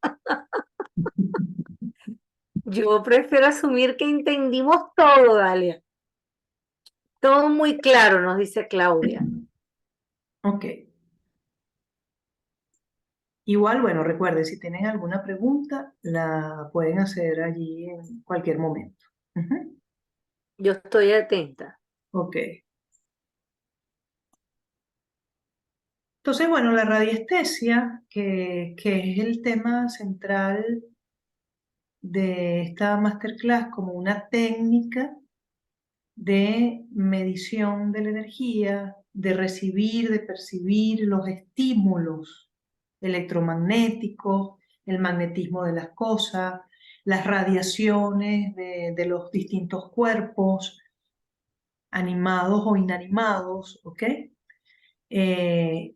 Yo prefiero asumir que entendimos todo, Dalia. Todo muy claro, nos dice Claudia. Ok. Igual, bueno, recuerden, si tienen alguna pregunta, la pueden hacer allí en cualquier momento. Ujú. Yo estoy atenta. Ok. Entonces, bueno, la radiestesia, que es el tema central de esta masterclass como una técnica de medición de la energía, de recibir, de percibir los estímulos electromagnéticos, el magnetismo de las cosas, las radiaciones de los distintos cuerpos, animados o inanimados, ¿ok? Eh,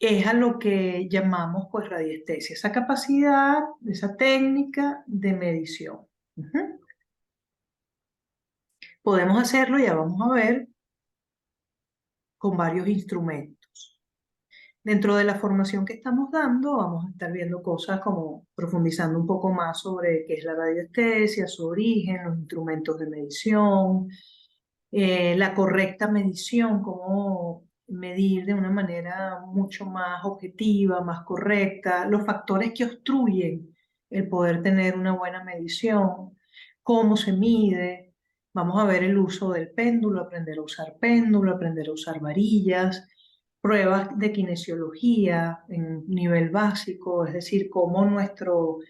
es a lo que llamamos pues radiestesia, esa capacidad, esa técnica de medición. Ujú. Podemos hacerlo, ya vamos a ver, con varios instrumentos. Dentro de la formación que estamos dando, vamos a estar viendo cosas como profundizando un poco más sobre qué es la radiestesia, su origen, los instrumentos de medición, la correcta medición, cómo medir de una manera mucho más objetiva, más correcta, los factores que obstruyen el poder tener una buena medición, cómo se mide. Vamos a ver el uso del péndulo, aprender a usar varillas, pruebas de kinesiología en nivel básico, es decir, cómo nuestros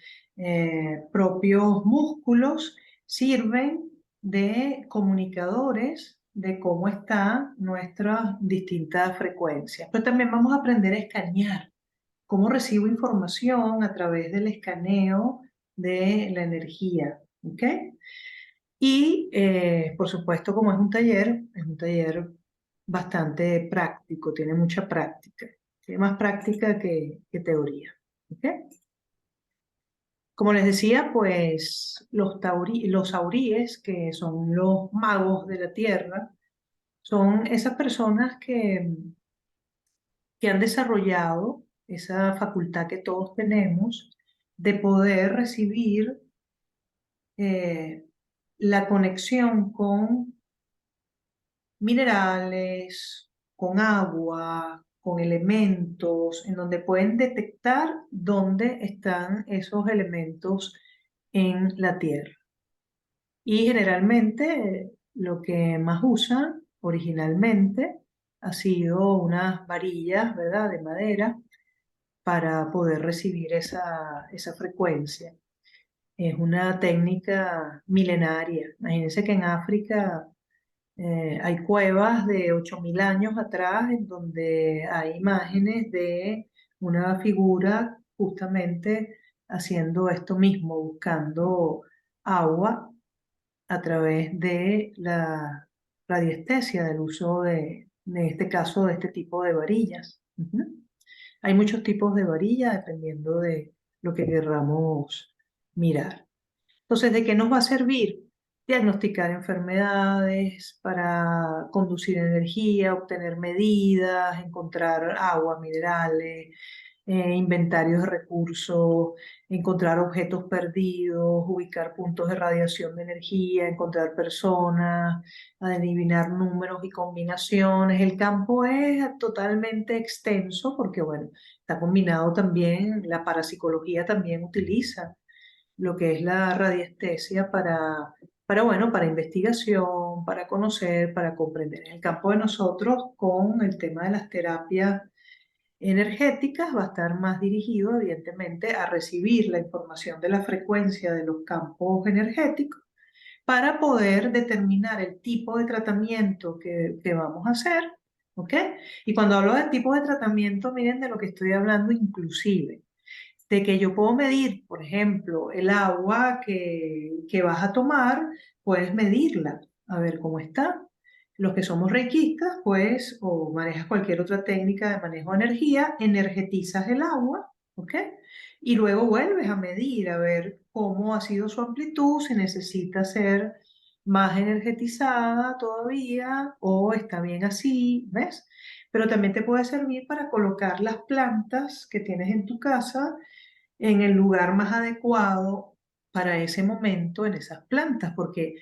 propios músculos sirven de comunicadores de cómo están nuestras distintas frecuencias. Pero también vamos a aprender a escanear, cómo recibo información a través del escaneo de la energía, ¿ok? Y por supuesto, como es un taller bastante práctico, tiene mucha práctica, tiene más práctica que teoría, ¿ok? Como les decía, pues los auríes, que son los magos de la tierra, son esas personas que han desarrollado esa facultad que todos tenemos de poder recibir eh, la conexión con minerales, con agua, con elementos, en donde pueden detectar dónde están esos elementos en la tierra. Y generalmente lo que más usan originalmente ha sido unas varillas, ¿verdad?, de madera para poder recibir esa frecuencia. Es una técnica milenaria. Imagínense que en África hay cuevas de 8.000 años atrás en donde hay imágenes de una figura justamente haciendo esto mismo, buscando agua a través de la radiestesia, del uso en este caso, de este tipo de varillas. Ujú. Hay muchos tipos de varillas dependiendo de lo que querramos mirar. Entonces, ¿de qué nos va a servir? diagnosticar enfermedades, para conducir energía, obtener medidas, encontrar agua, minerales, inventarios de recursos, encontrar objetos perdidos, ubicar puntos de radiación de energía, encontrar personas, adivinar números y combinaciones. El campo es totalmente extenso porque, bueno, está combinado también, la parapsicología también utiliza lo que es la radiestesia bueno, para investigación, para conocer, para comprender. En el campo de nosotros, con el tema de las terapias energéticas, va a estar más dirigido, evidentemente, a recibir la información de la frecuencia de los campos energéticos para poder determinar el tipo de tratamiento que vamos a hacer, ¿ok? Y cuando hablo de tipo de tratamiento, miren de lo que estoy hablando inclusive de que yo puedo medir, por ejemplo, el agua que vas a tomar, puedes medirla, a ver cómo está. Los que somos reikistas, pues, o manejas cualquier otra técnica de manejo de energía, energetizas el agua, ¿ok? Y luego vuelves a medir, a ver cómo ha sido su amplitud, si necesita ser más energetizada todavía o está bien así, ¿ves? Pero también te puede servir para colocar las plantas que tienes en tu casa en el lugar más adecuado para ese momento en esas plantas, porque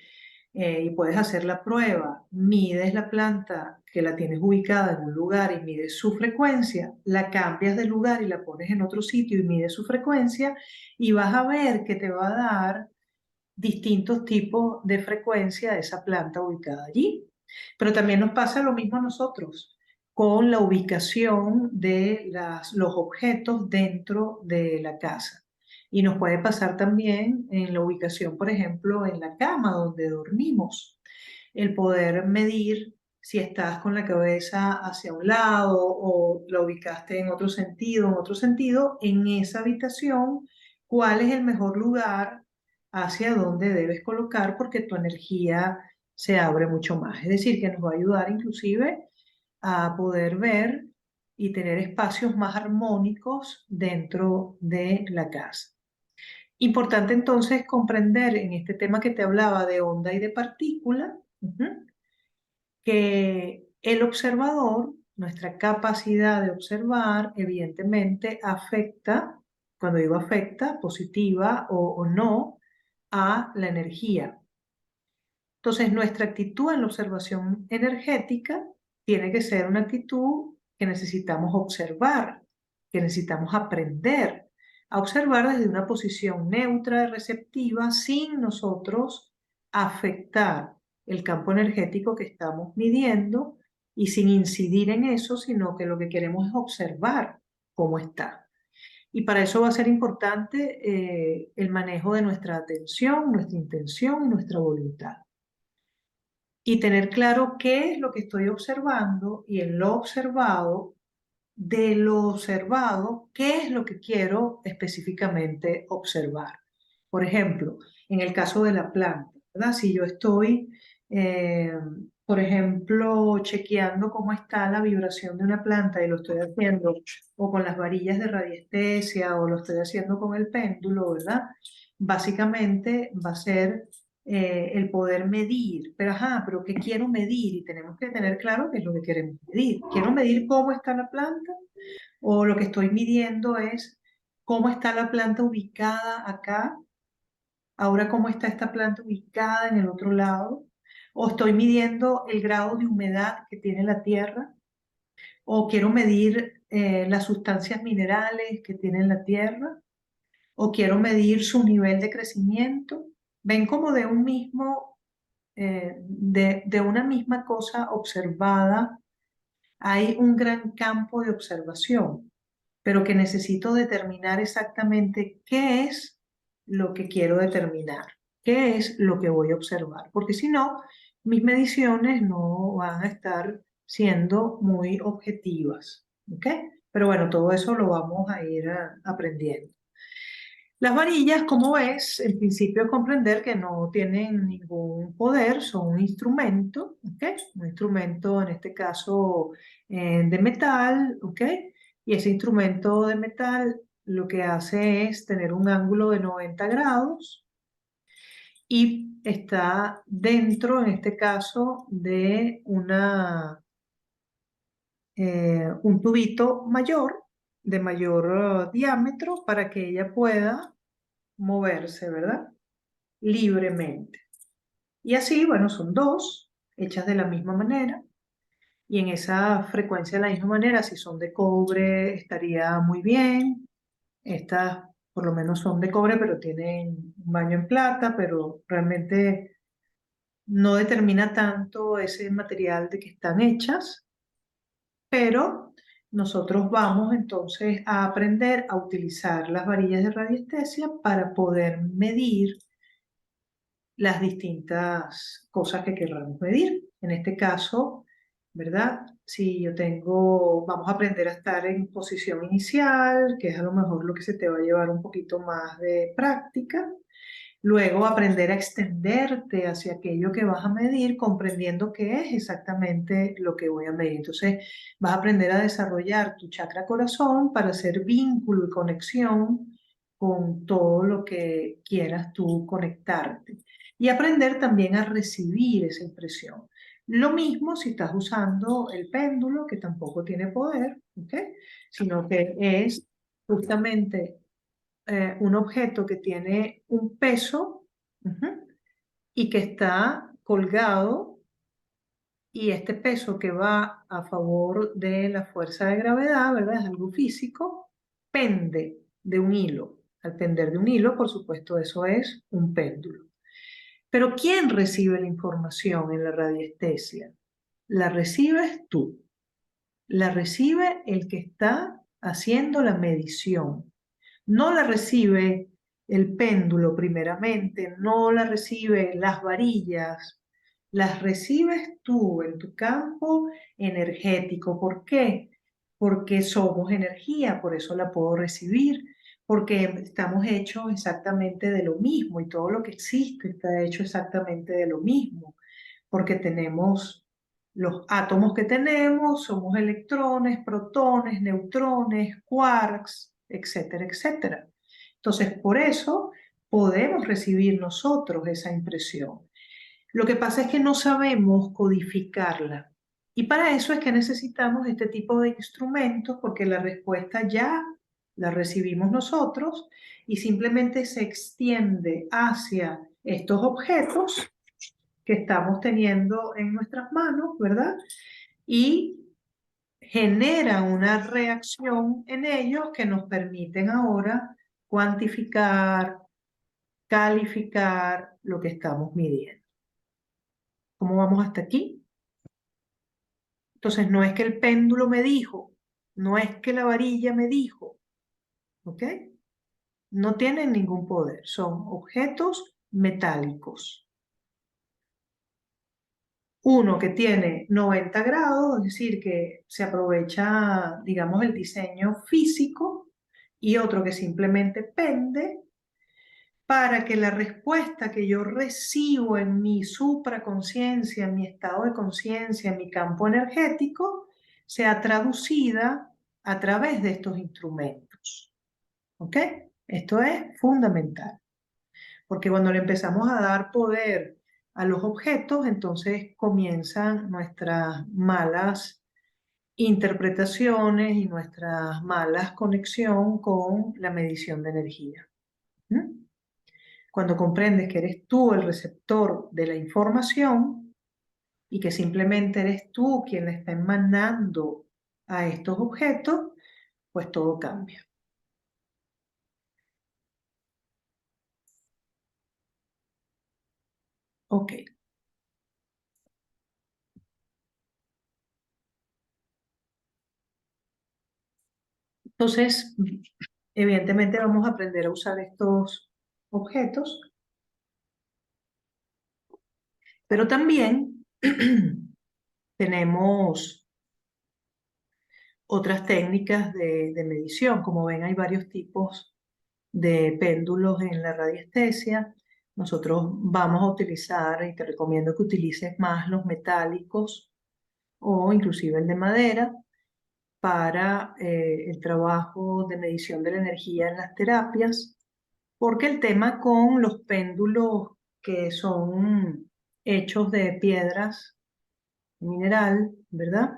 y puedes hacer la prueba, mides la planta que la tienes ubicada en un lugar y mides su frecuencia, la cambias de lugar y la pones en otro sitio y mides su frecuencia y vas a ver que te va a dar distintos tipos de frecuencia de esa planta ubicada allí. Pero también nos pasa lo mismo a nosotros con la ubicación de los objetos dentro de la casa. Y nos puede pasar también en la ubicación, por ejemplo, en la cama donde dormimos. El poder medir si estás con la cabeza hacia un lado o la ubicaste en otro sentido, en esa habitación, cuál es el mejor lugar hacia dónde debes colocar porque tu energía se abre mucho más. Es decir, que nos va a ayudar inclusive a poder ver y tener espacios más armónicos dentro de la casa. Importante entonces comprender en este tema que te hablaba de onda y de partícula, que el observador, nuestra capacidad de observar, evidentemente afecta, cuando digo afecta, positiva o no, a la energía. Entonces, nuestra actitud en la observación energética tiene que ser una actitud que necesitamos observar, que necesitamos aprender a observar desde una posición neutra y receptiva sin nosotros afectar el campo energético que estamos midiendo y sin incidir en eso, sino que lo que queremos es observar cómo está. Y para eso va a ser importante el manejo de nuestra atención, nuestra intención y nuestra voluntad y tener claro qué es lo que estoy observando y en lo observado, de lo observado, qué es lo que quiero específicamente observar. Por ejemplo, en el caso de la planta, ¿verdad? Si yo estoy, eh, por ejemplo, chequeando cómo está la vibración de una planta y lo estoy haciendo o con las varillas de radiestesia o lo estoy haciendo con el péndulo, ¿verdad? Básicamente va a ser el poder medir, pero ajá, pero ¿qué quiero medir? Y tenemos que tener claro qué es lo que queremos medir. ¿Quiero medir cómo está la planta? ¿O lo que estoy midiendo es cómo está la planta ubicada acá? Ahora, ¿cómo está esta planta ubicada en el otro lado? ¿O estoy midiendo el grado de humedad que tiene la tierra? ¿O quiero medir las sustancias minerales que tiene la tierra? ¿O quiero medir su nivel de crecimiento? Ven como de un mismo de una misma cosa observada, hay un gran campo de observación, pero que necesito determinar exactamente qué es lo que quiero determinar, qué es lo que voy a observar, porque si no, mis mediciones no van a estar siendo muy objetivas, ¿ok? Pero bueno, todo eso lo vamos a ir aprendiendo. Las varillas, como ves, el principio es comprender que no tienen ningún poder, son un instrumento, ¿ok? Un instrumento, en este caso, de metal, ¿ok? Y ese instrumento de metal lo que hace es tener un ángulo de 90 grados y está dentro, en este caso, de un tubito mayor, de mayor diámetro, para que ella pueda moverse, ¿verdad? Libremente. Y así, bueno, son dos, hechas de la misma manera, y en esa frecuencia de la misma manera, si son de cobre, estaría muy bien. Estas, por lo menos, son de cobre, pero tienen un baño en plata, pero realmente no determina tanto ese material de que están hechas, pero nosotros vamos entonces a aprender a utilizar las varillas de radiestesia para poder medir las distintas cosas que queramos medir. En este caso, ¿verdad? Si yo tengo, vamos a aprender a estar en posición inicial, que es a lo mejor lo que se te va a llevar un poquito más de práctica. Luego aprender a extenderte hacia aquello que vas a medir, comprendiendo qué es exactamente lo que voy a medir. Entonces vas a aprender a desarrollar tu chakra corazón para hacer vínculo y conexión con todo lo que quieras tú conectarte. Y aprender también a recibir esa impresión. Lo mismo si estás usando el péndulo, que tampoco tiene poder, ¿ok? Sino que es justamente un objeto que tiene un peso, y que está colgado, y este peso que va a favor de la fuerza de gravedad, ¿verdad? Es algo físico, pende de un hilo. Al pender de un hilo, por supuesto, eso es un péndulo. Pero ¿quién recibe la información en la radiestesia? La recibes tú. La recibe el que está haciendo la medición. No la recibe el péndulo primeramente, no la recibe las varillas, las recibes tú en tu campo energético. ¿Por qué? Porque somos energía, por eso la puedo recibir, porque estamos hechos exactamente de lo mismo y todo lo que existe está hecho exactamente de lo mismo, porque tenemos los átomos que tenemos, somos electrones, protones, neutrones, quarks, etcétera, etcétera. Entonces, por eso podemos recibir nosotros esa impresión. Lo que pasa es que no sabemos codificarla. Y para eso es que necesitamos este tipo de instrumentos, porque la respuesta ya la recibimos nosotros y simplemente se extiende hacia estos objetos que estamos teniendo en nuestras manos, ¿verdad? Y genera una reacción en ellos que nos permiten ahora cuantificar, calificar lo que estamos midiendo. ¿Cómo vamos hasta aquí? Entonces, no es que el péndulo me dijo, no es que la varilla me dijo, ¿ok? No tienen ningún poder, son objetos metálicos. Uno que tiene 90 grados, es decir, que se aprovecha, digamos, el diseño físico, y otro que simplemente pende para que la respuesta que yo recibo en mi supraconciencia, en mi estado de conciencia, en mi campo energético, sea traducida a través de estos instrumentos. ¿Ok? Esto es fundamental, porque cuando le empezamos a dar poder a los objetos, entonces comienzan nuestras malas interpretaciones y nuestras malas conexión con la medición de energía. ¿Mm? Cuando comprendes que eres tú el receptor de la información y que simplemente eres tú quien la está emanando a estos objetos, pues todo cambia. Ok. Entonces, evidentemente vamos a aprender a usar estos objetos, pero también tenemos otras técnicas de medición. Como ven, hay varios tipos de péndulos en la radiestesia. Nosotros vamos a utilizar, y te recomiendo que utilices más los metálicos o inclusive el de madera para el trabajo de medición de la energía en las terapias, porque el tema con los péndulos que son hechos de piedras, mineral, ¿verdad?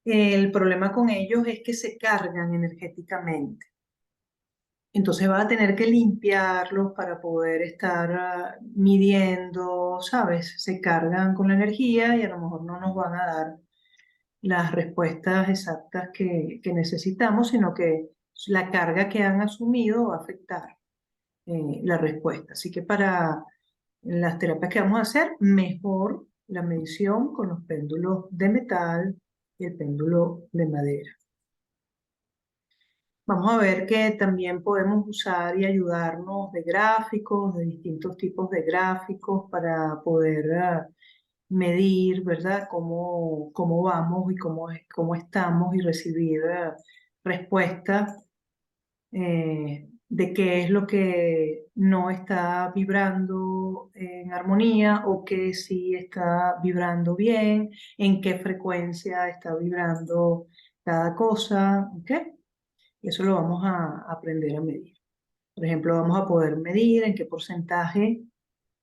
El problema con ellos es que se cargan energéticamente. Entonces vas a tener que limpiarlos para poder estar midiendo, ¿sabes? Se cargan con la energía y a lo mejor no nos van a dar las respuestas exactas que necesitamos, sino que la carga que han asumido va a afectar la respuesta. Así que para las terapias que vamos a hacer, mejor la medición con los péndulos de metal y el péndulo de madera. Vamos a ver que también podemos usar y ayudarnos de gráficos, de distintos tipos de gráficos para poder medir, ¿verdad? Cómo vamos y cómo estamos y recibir respuestas de qué es lo que no está vibrando en armonía o que sí está vibrando bien, en qué frecuencia está vibrando cada cosa, ¿ok? Y eso lo vamos a aprender a medir. Por ejemplo, vamos a poder medir en qué porcentaje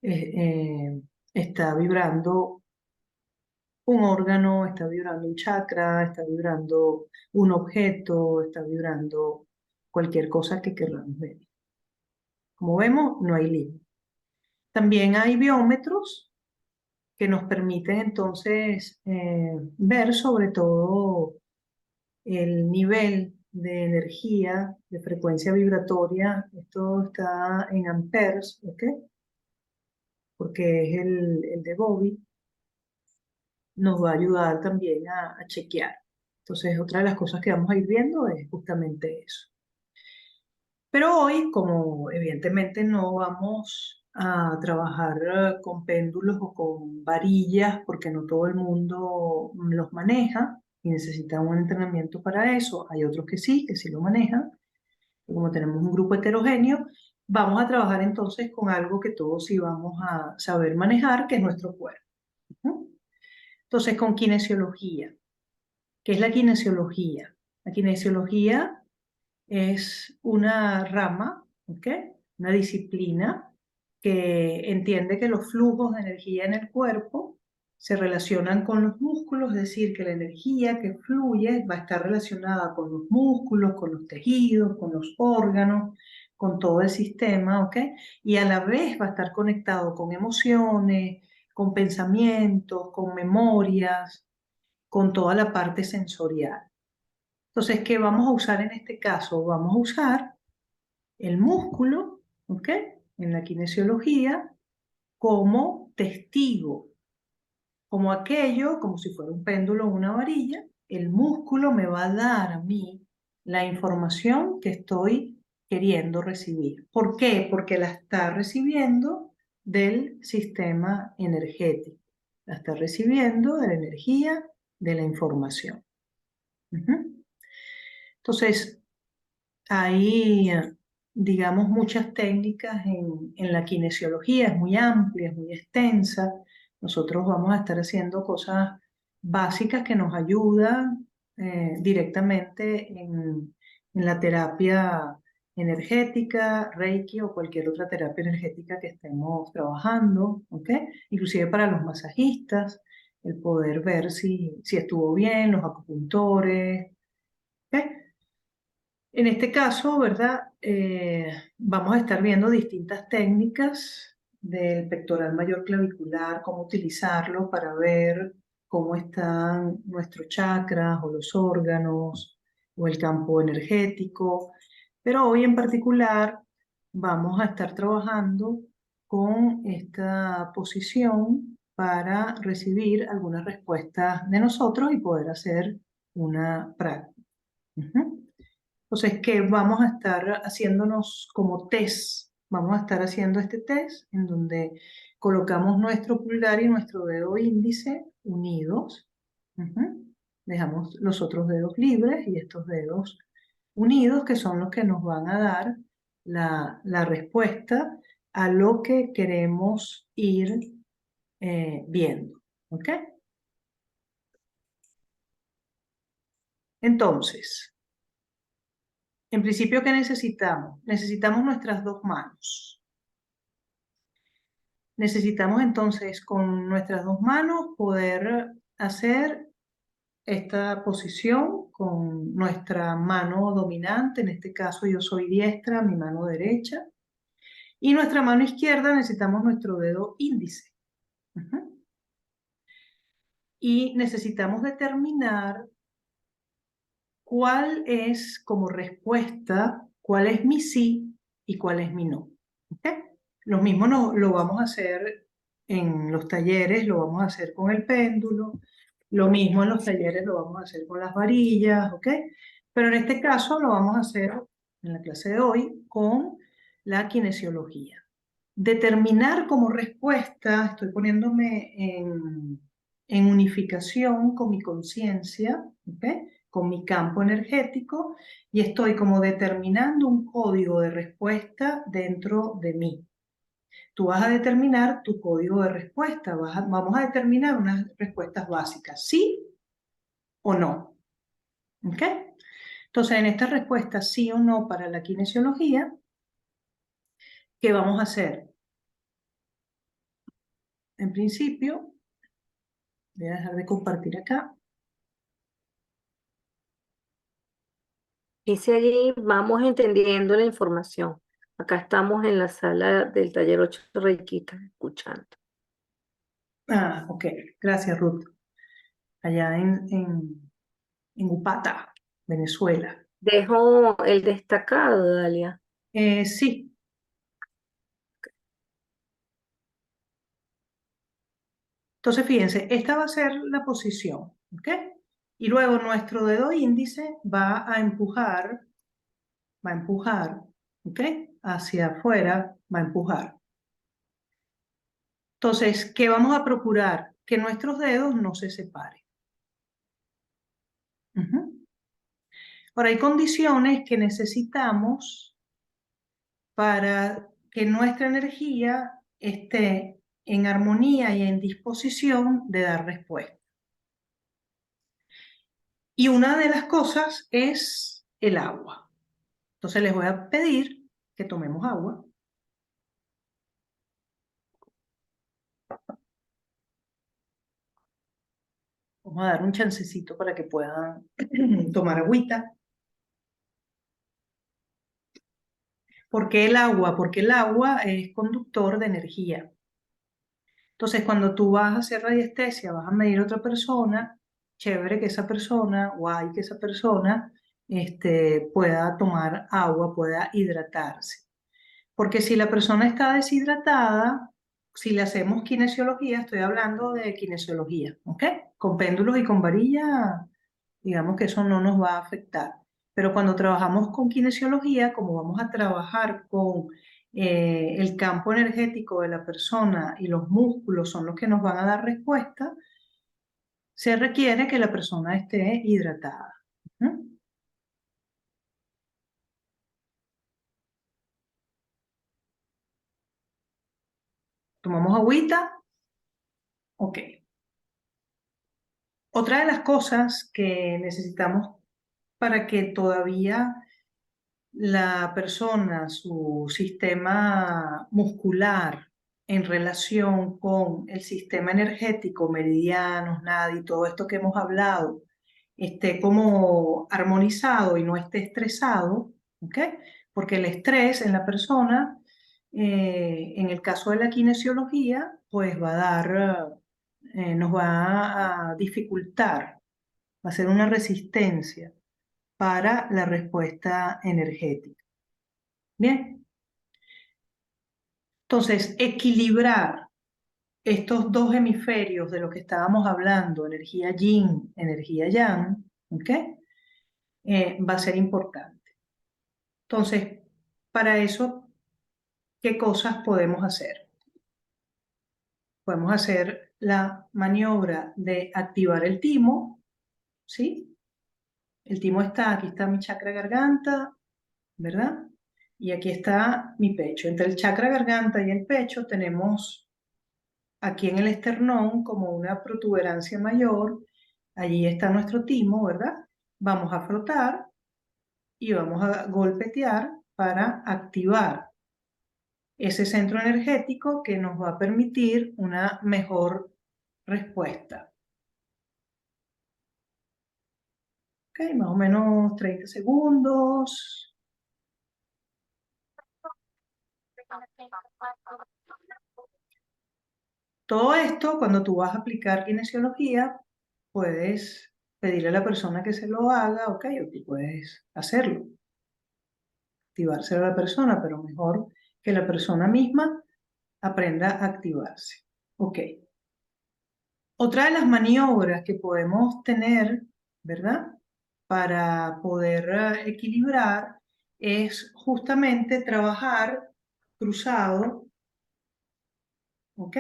está vibrando un órgano, está vibrando un chakra, está vibrando un objeto, está vibrando cualquier cosa que queramos medir. Como vemos, no hay límite. También hay biómetros que nos permiten entonces ver sobre todo el nivel de energía, de frecuencia vibratoria. Esto está en amperes, ¿ok? Porque es el de Bobby. Nos va a ayudar también a chequear. Entonces, otra de las cosas que vamos a ir viendo es justamente eso. Pero hoy, como evidentemente no vamos a trabajar con péndulos o con varillas, porque no todo el mundo los maneja y necesita un entrenamiento para eso, hay otros que sí lo manejan, pero como tenemos un grupo heterogéneo, vamos a trabajar entonces con algo que todos sí vamos a saber manejar, que es nuestro cuerpo. ¿No? Entonces, con kinesiología. ¿Qué es la kinesiología? La kinesiología es una rama, ¿ok? Una disciplina que entiende que los flujos de energía en el cuerpo se relacionan con los músculos, es decir, que la energía que fluye va a estar relacionada con los músculos, con los tejidos, con los órganos, con todo el sistema, ¿ok? Y a la vez va a estar conectado con emociones, con pensamientos, con memorias, con toda la parte sensorial. Entonces, ¿qué vamos a usar en este caso? Vamos a usar el músculo, ¿ok? En la kinesiología, como testigo, como aquello, como si fuera un péndulo o una varilla, el músculo me va a dar a mí la información que estoy queriendo recibir. ¿Por qué? Porque la está recibiendo del sistema energético, la está recibiendo de la energía de la información. Entonces, hay, digamos, muchas técnicas en la kinesiología, es muy amplia, es muy extensa. Nosotros vamos a estar haciendo cosas básicas que nos ayudan directamente en la terapia energética, Reiki o cualquier otra terapia energética que estemos trabajando, ¿ok? Inclusive para los masajistas, el poder ver si estuvo bien, los acupuntores, ¿ok? En este caso, ¿verdad? Vamos a estar viendo distintas técnicas del pectoral mayor clavicular, cómo utilizarlo para ver cómo están nuestros chakras o los órganos o el campo energético. Pero hoy en particular vamos a estar trabajando con esta posición para recibir algunas respuestas de nosotros y poder hacer una práctica. Ujú. Entonces, que vamos a estar haciéndonos como test. Vamos a estar haciendo este test en donde colocamos nuestro pulgar y nuestro dedo índice unidos. Ujú. Dejamos los otros dedos libres y estos dedos unidos, que son los que nos van a dar la respuesta a lo que queremos ir viendo. ¿Ok? Entonces, en principio, ¿qué necesitamos? Necesitamos nuestras dos manos. Necesitamos entonces con nuestras dos manos poder hacer esta posición con nuestra mano dominante, en este caso yo soy diestra, mi mano derecha, y nuestra mano izquierda necesitamos nuestro dedo índice. Ujú. Y necesitamos determinar cuál es como respuesta, cuál es mi sí y cuál es mi no. ¿Ok? Lo mismo lo vamos a hacer en los talleres, lo vamos a hacer con el péndulo, lo mismo en los talleres lo vamos a hacer con las varillas, ¿ok? Pero en este caso lo vamos a hacer en la clase de hoy con la kinesiología. Determinar como respuesta, estoy poniéndome en unificación con mi conciencia, ¿ok? Con mi campo energético, y estoy como determinando un código de respuesta dentro de mí. Tú vas a determinar tu código de respuesta, vamos a determinar unas respuestas básicas, sí o no, ¿ok? Entonces, en esta respuesta sí o no para la kinesiología, ¿qué vamos a hacer? En principio, voy a dejar de compartir acá. Dice allí, vamos entendiendo la información. Acá estamos en la sala del taller 8 Reikita, escuchando. Ah, ok. Gracias, Ruth. Allá en Upata, Venezuela. Dejo el destacado, Dalia. Sí. Entonces, fíjense, esta va a ser la posición, ¿ok? Y luego nuestro dedo índice va a empujar, ¿ok? Hacia afuera, va a empujar. Entonces, ¿qué vamos a procurar? Que nuestros dedos no se separen. Ujú. Ahora, hay condiciones que necesitamos para que nuestra energía esté en armonía y en disposición de dar respuesta. Y una de las cosas es el agua. Entonces les voy a pedir que tomemos agua. Vamos a dar un chancecito para que puedan tomar agüita. ¿Por qué el agua? Porque el agua es conductor de energía. Entonces, cuando tú vas a hacer radiestesia, vas a medir a otra persona, chévere que esa persona, guay que esa persona, pueda tomar agua, pueda hidratarse. Porque si la persona está deshidratada, si le hacemos kinesiología, estoy hablando de kinesiología, ¿ok? Con péndulos y con varilla, digamos que eso no nos va a afectar. Pero cuando trabajamos con kinesiología, como vamos a trabajar con el campo energético de la persona y los músculos son los que nos van a dar respuesta, se requiere que la persona esté hidratada. ¿Mm? Tomamos agüita. Ok. Otra de las cosas que necesitamos para que todavía la persona, su sistema muscular en relación con el sistema energético, meridianos, nadi, todo esto que hemos hablado, esté como armonizado y no esté estresado, ¿ok? Porque el estrés en la persona, en el caso de la kinesiología, pues va a dar, nos va a dificultar, va a ser una resistencia para la respuesta energética. Bien, entonces equilibrar estos dos hemisferios de lo que estábamos hablando, energía yin, energía yang, ¿ok? Va a ser importante. Entonces, para eso, ¿qué cosas podemos hacer? Podemos hacer la maniobra de activar el timo, ¿sí? El timo está, aquí está mi chakra garganta, ¿verdad? Y aquí está mi pecho. Entre el chakra garganta y el pecho tenemos aquí en el esternón como una protuberancia mayor. Allí está nuestro timo, ¿verdad? Vamos a frotar y vamos a golpetear para activar ese centro energético que nos va a permitir una mejor respuesta. Ok, más o menos 30 segundos. Todo esto, cuando tú vas a aplicar kinesiología, puedes pedirle a la persona que se lo haga, ok, o tú puedes hacerlo, activárselo a la persona, pero mejor que la persona misma aprenda a activarse. Ok. Otra de las maniobras que podemos tener, ¿verdad? Para poder equilibrar es justamente trabajar cruzado, ¿ok?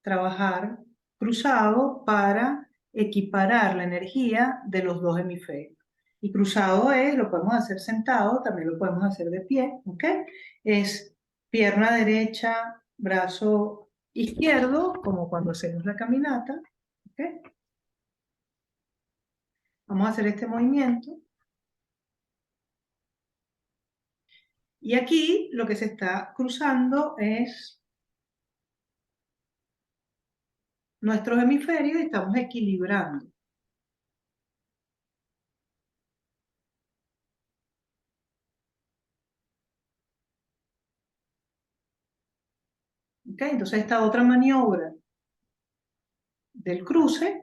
Trabajar cruzado para equiparar la energía de los dos hemisferios. Y cruzado es, lo podemos hacer sentado, también lo podemos hacer de pie, ¿ok? Es pierna derecha, brazo izquierdo, como cuando hacemos la caminata, ¿ok? Vamos a hacer este movimiento. Y aquí lo que se está cruzando es nuestros hemisferios y estamos equilibrando. ¿Ok? Entonces esta otra maniobra del cruce,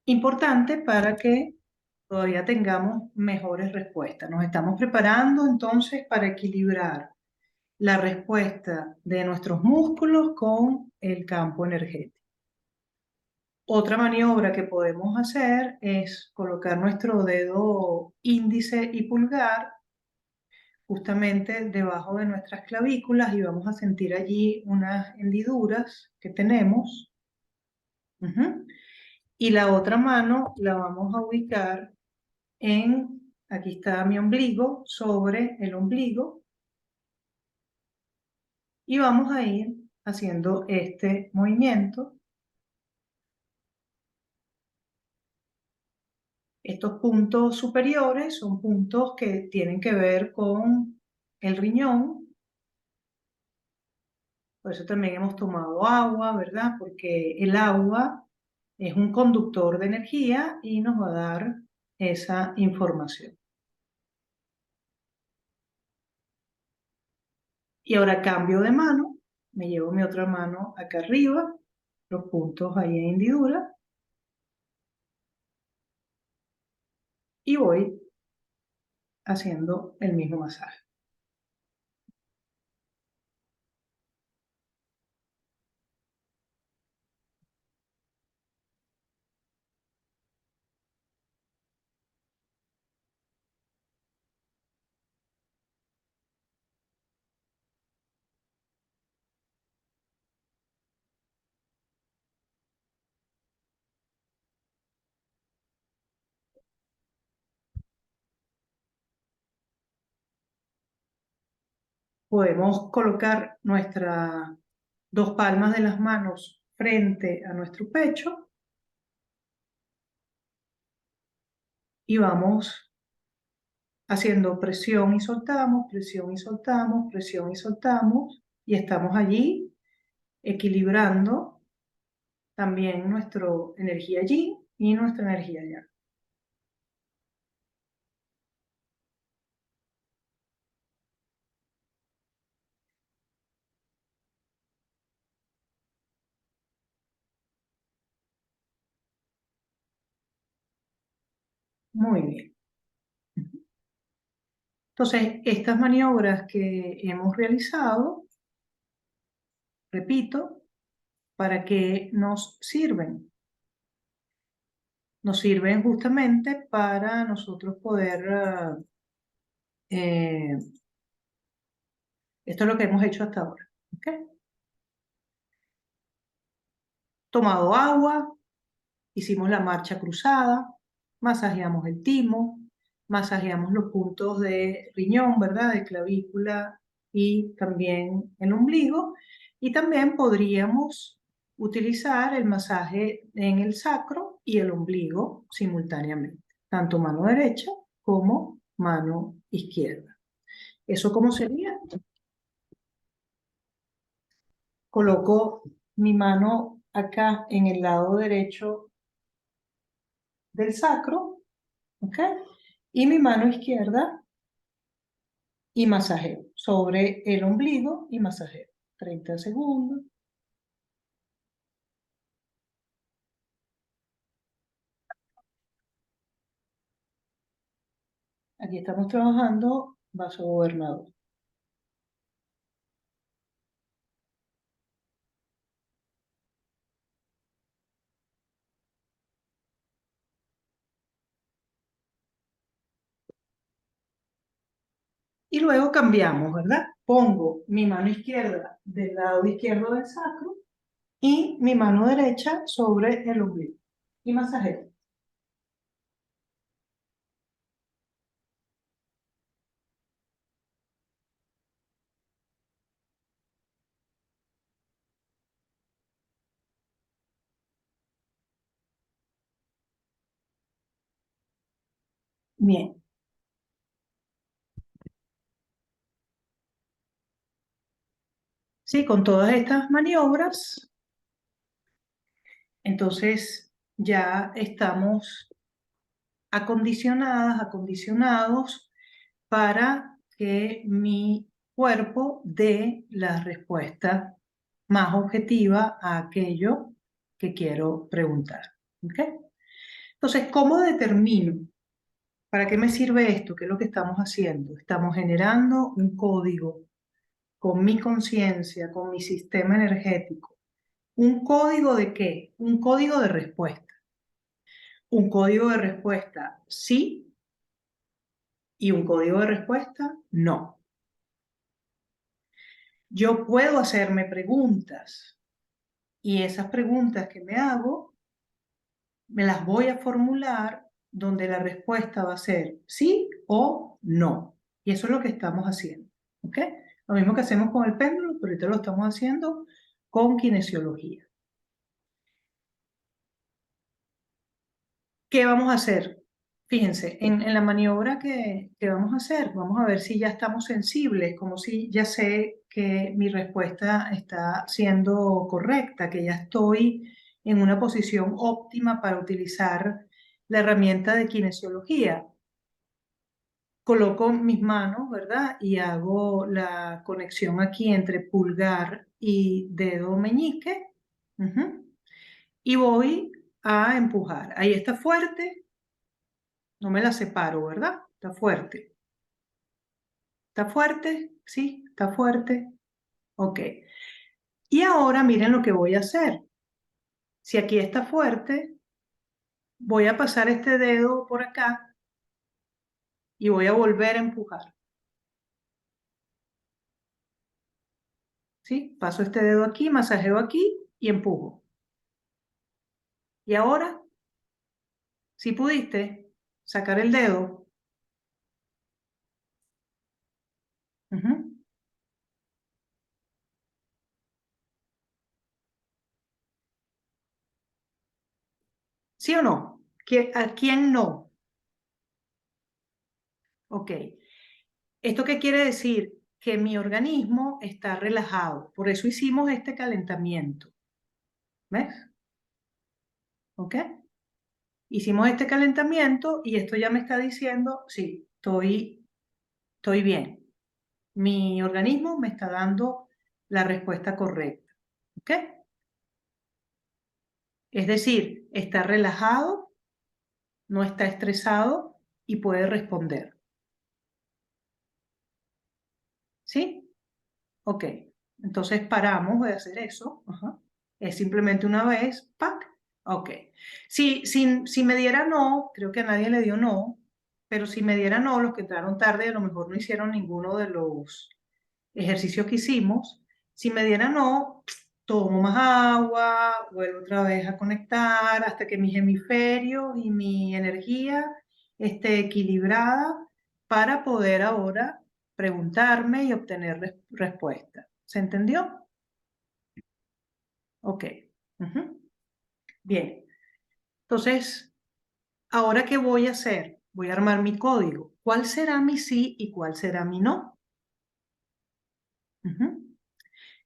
importante para que todavía tengamos mejores respuestas. Nos estamos preparando entonces para equilibrar la respuesta de nuestros músculos con el campo energético. Otra maniobra que podemos hacer es colocar nuestro dedo índice y pulgar justamente debajo de nuestras clavículas y vamos a sentir allí unas hendiduras que tenemos. Ujú. Y la otra mano la vamos a ubicar aquí está mi ombligo, sobre el ombligo, y vamos a ir haciendo este movimiento. Estos puntos superiores son puntos que tienen que ver con el riñón, por eso también hemos tomado agua, ¿verdad? Porque el agua es un conductor de energía y nos va a dar esa información. Y ahora cambio de mano, me llevo mi otra mano acá arriba, los puntos ahí en hendidura, y voy haciendo el mismo masaje. Podemos colocar nuestras dos palmas de las manos frente a nuestro pecho y vamos haciendo presión y soltamos, presión y soltamos, presión y soltamos, y estamos allí equilibrando también nuestra energía allí y nuestra energía allá. Muy bien. Entonces, estas maniobras que hemos realizado, repito, ¿para qué nos sirven? Nos sirven justamente para nosotros poder, eh, esto es lo que hemos hecho hasta ahora, ¿ok? Tomado agua, hicimos la marcha cruzada, masajeamos el timo, masajeamos los puntos de riñón, ¿verdad? De clavícula y también el ombligo. Y también podríamos utilizar el masaje en el sacro y el ombligo simultáneamente, tanto mano derecha como mano izquierda. ¿Eso cómo sería? Coloco mi mano acá en el lado derecho del sacro, ¿ok? Y mi mano izquierda y masajeo sobre el ombligo y masajeo. 30 segundos. Aquí estamos trabajando vaso gobernador. Y luego cambiamos, ¿verdad? Pongo mi mano izquierda del lado izquierdo del sacro y mi mano derecha sobre el ombligo. Y masajeo. Bien. Sí, con todas estas maniobras, entonces ya estamos acondicionadas, acondicionados para que mi cuerpo dé la respuesta más objetiva a aquello que quiero preguntar. ¿Ok? Entonces, ¿cómo determino? ¿Para qué me sirve esto? ¿Qué es lo que estamos haciendo? Estamos generando un código con mi conciencia, con mi sistema energético. ¿Un código de qué? Un código de respuesta. Un código de respuesta sí y un código de respuesta no. Yo puedo hacerme preguntas y esas preguntas que me hago me las voy a formular donde la respuesta va a ser sí o no. Y eso es lo que estamos haciendo. ¿Ok? Lo mismo que hacemos con el péndulo, pero ahorita lo estamos haciendo con kinesiología. ¿Qué vamos a hacer? Fíjense, en la maniobra que vamos a hacer, vamos a ver si ya estamos sensibles, como si ya sé que mi respuesta está siendo correcta, que ya estoy en una posición óptima para utilizar la herramienta de kinesiología. Coloco mis manos, ¿verdad? Y hago la conexión aquí entre pulgar y dedo meñique. Ujú. Y voy a empujar. Ahí está fuerte. No me la separo, ¿verdad? Está fuerte. ¿Está fuerte? Sí, está fuerte. Ok. Y ahora miren lo que voy a hacer. Si aquí está fuerte, voy a pasar este dedo por acá y voy a volver a empujar. ¿Sí? Paso este dedo aquí, masajeo aquí y empujo. Y ahora, si pudiste sacar el dedo, ujú, ¿sí o no? ¿A quién no? Ok. ¿Esto qué quiere decir? Que mi organismo está relajado. Por eso hicimos este calentamiento. ¿Ves? ¿Ok? Hicimos este calentamiento y esto ya me está diciendo, sí, estoy bien. Mi organismo me está dando la respuesta correcta. ¿Ok? Es decir, está relajado, no está estresado y puede responder. ¿Sí? Ok. Entonces paramos de hacer eso. Ajá. Es simplemente una vez, ¡pac! Ok. Si me diera no, creo que a nadie le dio no, pero si me diera no, los que entraron tarde a lo mejor no hicieron ninguno de los ejercicios que hicimos. Si me diera no, tomo más agua, vuelvo otra vez a conectar hasta que mis hemisferios y mi energía esté equilibrada para poder ahora preguntarme y obtener respuesta. ¿Se entendió? Ok. Ujú. Bien. Entonces, ¿ahora qué voy a hacer? Voy a armar mi código. ¿Cuál será mi sí y cuál será mi no?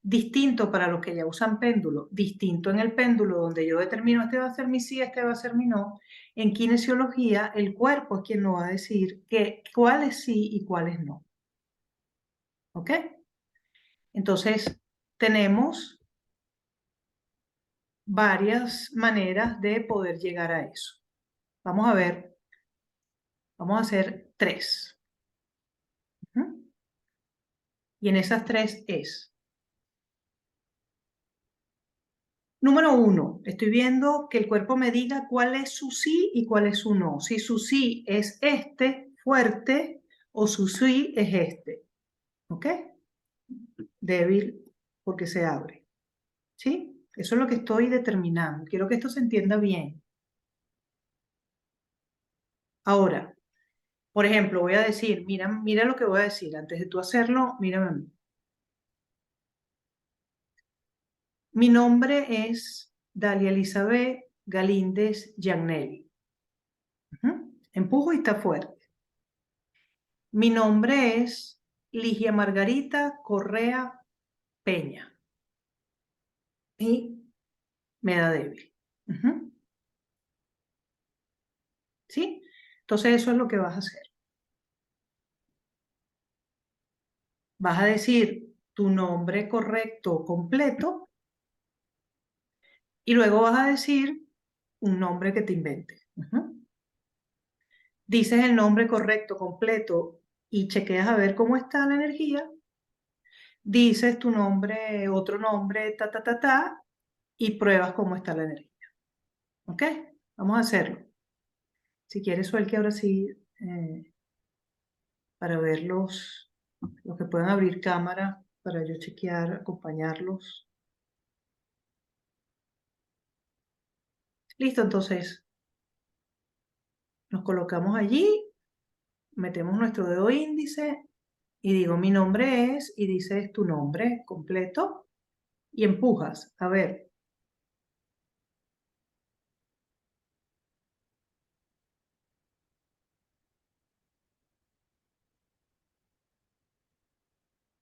Distinto para los que ya usan péndulo, distinto en el péndulo donde yo determino este va a ser mi sí, este va a ser mi no. En kinesiología, el cuerpo es quien nos va a decir cuáles sí y cuáles no. ¿Ok? Entonces, tenemos varias maneras de poder llegar a eso. Vamos a ver, vamos a hacer 3. Y en esas 3 es: número 1, estoy viendo que el cuerpo me diga cuál es su sí y cuál es su no. Si su sí es este, fuerte, o su sí es este. ¿Ok? Débil porque se abre. ¿Sí? Eso es lo que estoy determinando. Quiero que esto se entienda bien. Ahora, por ejemplo, voy a decir, mira lo que voy a decir. Antes de tú hacerlo, mírame a mí. Mi nombre es Dalia Elizabeth Galíndez Giannelli. Empujo y está fuerte. Mi nombre es Ligia Margarita Correa Peña. Y me da débil. ¿Sí? Entonces eso es lo que vas a hacer. Vas a decir tu nombre correcto completo y luego vas a decir un nombre que te inventes. Dices el nombre correcto completo y chequeas a ver cómo está la energía. Dices tu nombre, otro nombre, y pruebas cómo está la energía. ¿Ok? Vamos a hacerlo. Si quieres, Suel, que ahora sí, para ver los que puedan abrir cámara, para yo chequear, acompañarlos. Listo, entonces nos colocamos allí, metemos nuestro dedo índice y digo mi nombre es, y dices tu nombre completo y empujas. A ver.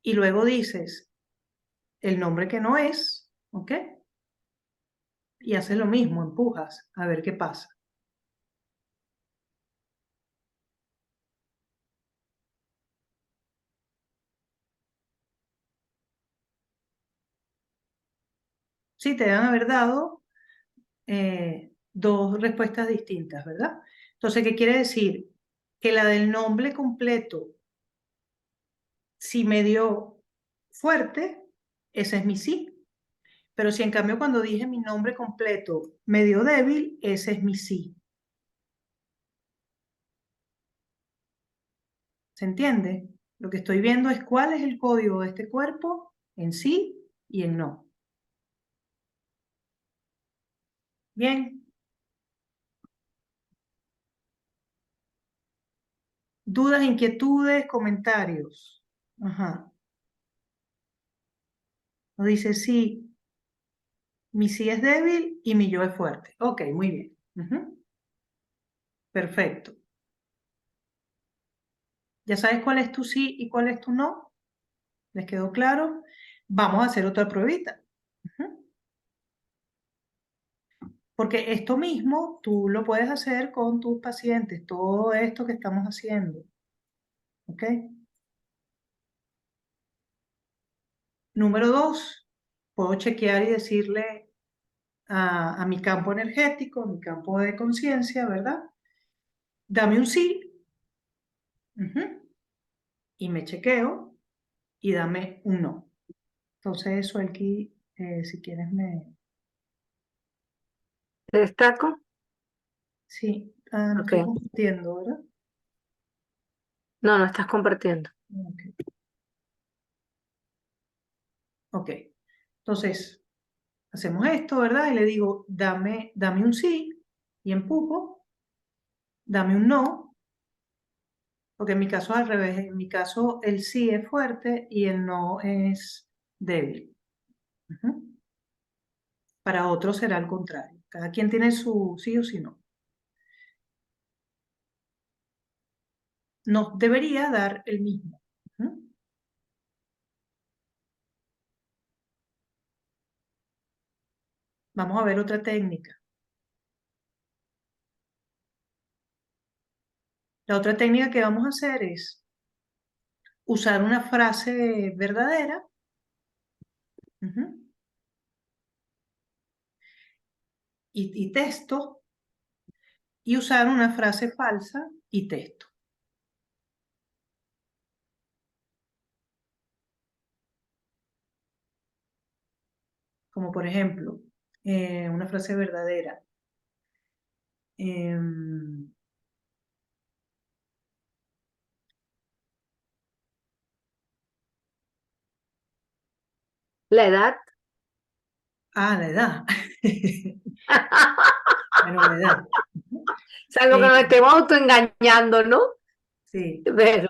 Y luego dices el nombre que no es, ¿ok? Y haces lo mismo, empujas, a ver qué pasa. Sí, te deben haber dado dos respuestas distintas, ¿verdad? Entonces, ¿qué quiere decir? Que la del nombre completo, si me dio fuerte, ese es mi sí. Pero si en cambio cuando dije mi nombre completo me dio débil, ese es mi sí. ¿Se entiende? Lo que estoy viendo es cuál es el código de este cuerpo en sí y en no. Bien. Dudas, inquietudes, comentarios. Ajá. Nos dice sí, mi sí es débil y mi yo es fuerte. Ok, muy bien. Perfecto. ¿Ya sabes cuál es tu sí y cuál es tu no? ¿Les quedó claro? Vamos a hacer otra pruebita. Porque esto mismo tú lo puedes hacer con tus pacientes, todo esto que estamos haciendo. ¿Ok? Número 2, puedo chequear y decirle a mi campo energético, mi campo de conciencia, ¿verdad? Dame un sí. Y me chequeo y dame un no. Entonces eso aquí, si quieres me... ¿Te destaco? Sí, no estoy Ok. compartiendo, ¿verdad? No, no estás compartiendo. Ok. Ok. Entonces, hacemos esto, ¿verdad? Y le digo, dame un sí y empujo, dame un no, porque en mi caso es al revés, en mi caso el sí es fuerte y el no es débil. Para otros será al contrario. Cada quien tiene su sí o sí no. nos debería dar el mismo. ¿Mm? Vamos a ver otra técnica. La otra técnica que vamos a hacer es usar una frase verdadera. Ujú, y texto, y usar una frase falsa y texto. Como por ejemplo, una frase verdadera. Em, La edad. la edad. Bueno, la edad. Ujú. Salvo que Eh, nos estemos autoengañando, ¿no? sí, Pero,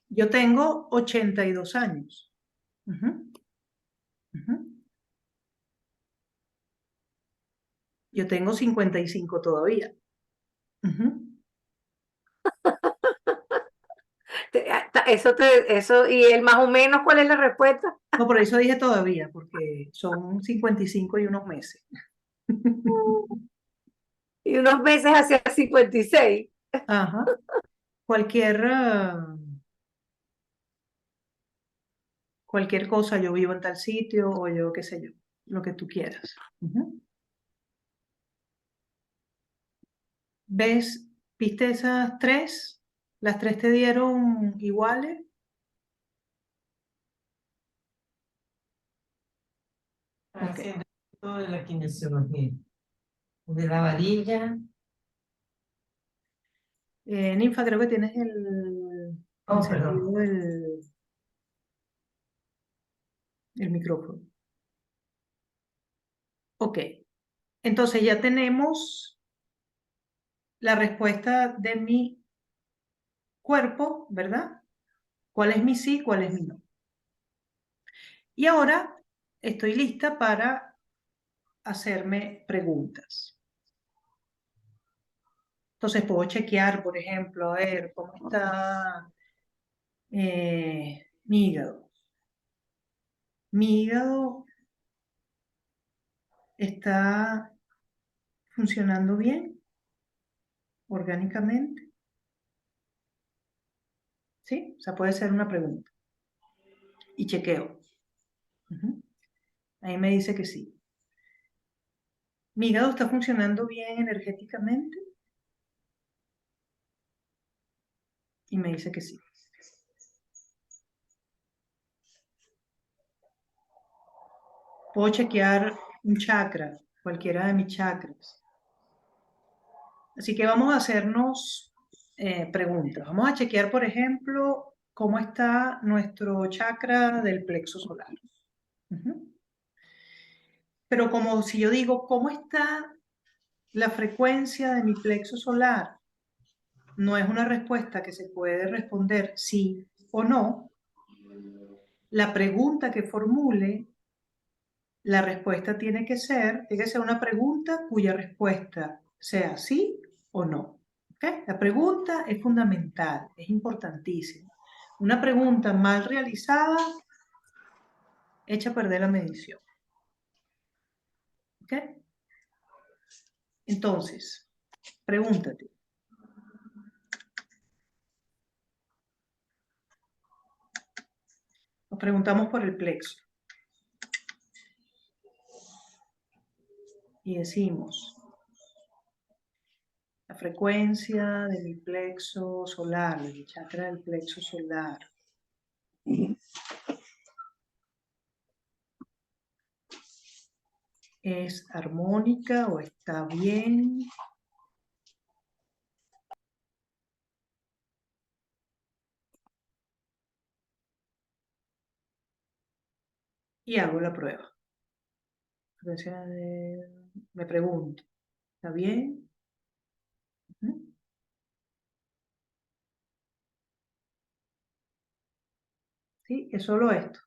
yo tengo 82 años. Ujú, ujú. Yo tengo 55 todavía. Ujú. eso, y el más o menos, ¿cuál es la respuesta? No, por eso dije todavía, porque son 55 y unos meses. Y unos meses hacia 56. Ajá. Cualquier, cualquier cosa, yo vivo en tal sitio o yo qué sé yo, lo que tú quieras. Ujú. ¿Ves? ¿Viste esas tres? ¿Las tres te dieron iguales? Ok. Haciendo esto de la kinesiología, de la varilla. Ninfa, creo que tienes el Oh, encendido perdón. el micrófono. Ok. Entonces ya tenemos la respuesta de mi cuerpo, ¿verdad? ¿Cuál es mi sí, cuál es mi no? Y ahora estoy lista para hacerme preguntas. Entonces puedo chequear, por ejemplo, a ver cómo está mi hígado. Mi hígado está funcionando bien, orgánicamente. ¿Sí? O sea, puede ser una pregunta. Y chequeo. Ujú. Ahí me dice que sí. Mi hígado está funcionando bien energéticamente. Y me dice que sí. Puedo chequear un chakra, cualquiera de mis chakras. Así que vamos a hacernos preguntas. Vamos a chequear, por ejemplo, cómo está nuestro chakra del plexo solar. Ujú. Pero como si yo digo, ¿cómo está la frecuencia de mi plexo solar? No es una respuesta que se puede responder sí o no. La pregunta que formule, la respuesta tiene que ser una pregunta cuya respuesta sea sí o no. ¿Ok? La pregunta es fundamental, es importantísima. Una pregunta mal realizada echa a perder la medición. ¿Ok? Entonces, pregúntate. Nos preguntamos por el plexo y decimos, la frecuencia de mi plexo solar, de mi chakra del plexo solar, ¿es armónica o está bien? Y hago la prueba. Me pregunto, ¿está bien? Ujú. ¿Sí? Es solo esto.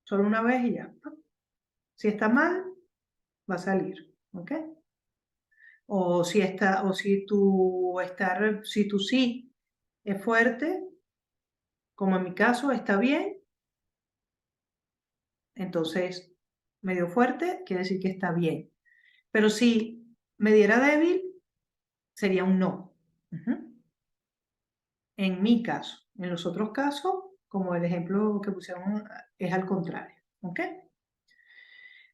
Solo una vez y ya. Si está mal, va a salir. ¿Ok? O si tu sí es fuerte, como en mi caso, está bien, entonces me dio fuerte, quiere decir que está bien. Pero si me diera débil, sería un no. En mi caso. En los otros casos, como el ejemplo que pusieron, es al contrario. ¿Ok?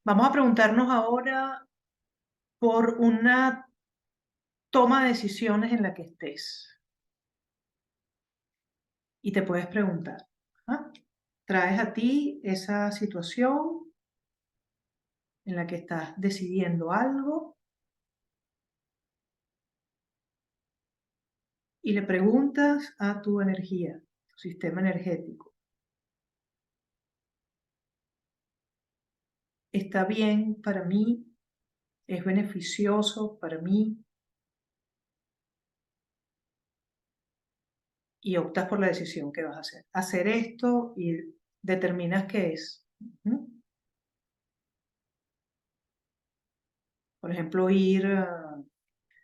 Vamos a preguntarnos ahora por una toma de decisiones en la que estés. Y te puedes preguntar, ¿ah? ¿Traes a ti esa situación en la que estás decidiendo algo? Y le preguntas a tu energía, tu sistema energético. ¿Está bien para mí? ¿Es beneficioso para mí? Y optas por la decisión que vas a hacer. Hacer esto y determinas qué es. Por ejemplo, ir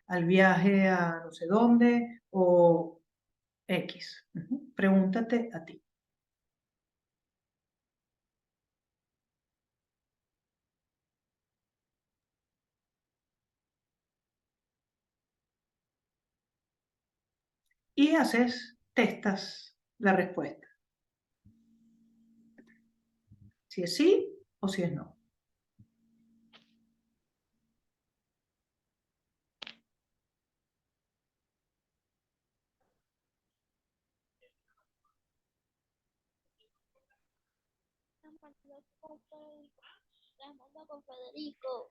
al viaje a no sé dónde o X. Pregúntate a ti. Y testas la respuesta. Si es sí o si es no.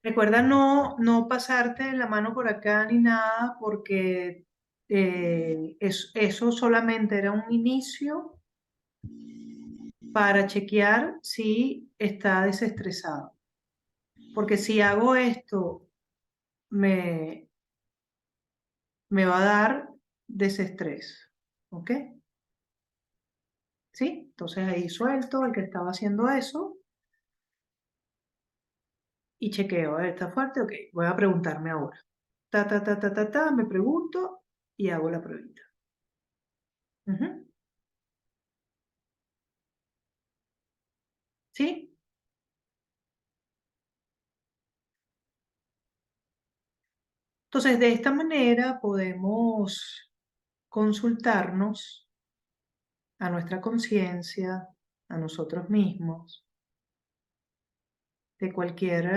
Recuerda no pasarte la mano por acá ni nada porque eso solamente era un inicio para chequear si está desestresado. Porque si hago esto, me va a dar desestrés. ¿Ok? ¿Sí? Entonces ahí suelto el que estaba haciendo eso y chequeo. A ver, ¿está fuerte? Ok, voy a preguntarme ahora. Me pregunto y hago la pruebita. ¿Sí? Entonces, de esta manera podemos consultarnos a nuestra conciencia, a nosotros mismos, de cualquier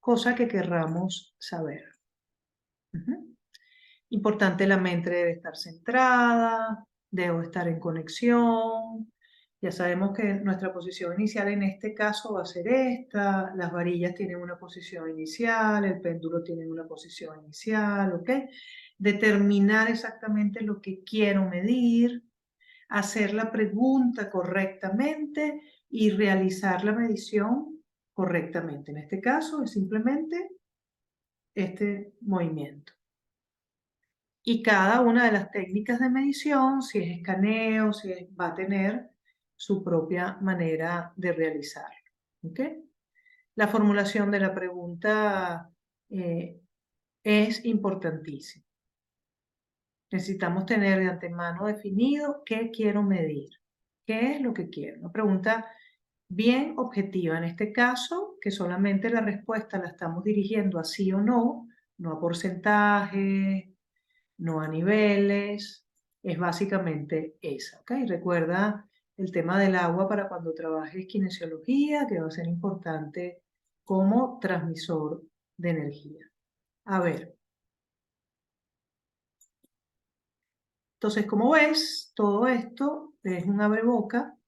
cosa que querramos saber. Importante, la mente debe estar centrada, debo estar en conexión. Ya sabemos que nuestra posición inicial en este caso va a ser esta, las varillas tienen una posición inicial, el péndulo tiene una posición inicial, ¿ok? Determinar exactamente lo que quiero medir, hacer la pregunta correctamente y realizar la medición correctamente. En este caso es simplemente este movimiento. Y cada una de las técnicas de medición, si es escaneo, va a tener su propia manera de realizarlo. ¿Ok? La formulación de la pregunta es importantísima. Necesitamos tener de antemano definido qué quiero medir, qué es lo que quiero. Una pregunta bien objetiva. En este caso, que solamente la respuesta la estamos dirigiendo a sí o no a porcentajes, no a niveles, es básicamente esa, ¿ok? Recuerda el tema del agua para cuando trabajes kinesiología, que va a ser importante como transmisor de energía. A ver. Entonces, como ves, todo esto es un abreboca.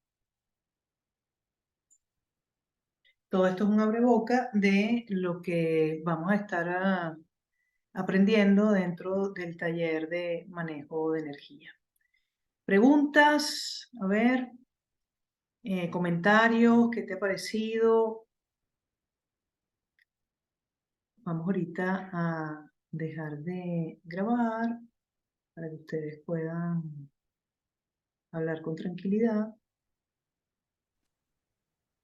Todo esto es un abreboca de lo que vamos a estar aprendiendo dentro del taller de manejo de energía. Preguntas, a ver, comentarios, ¿qué te ha parecido? Vamos ahorita a dejar de grabar para que ustedes puedan hablar con tranquilidad.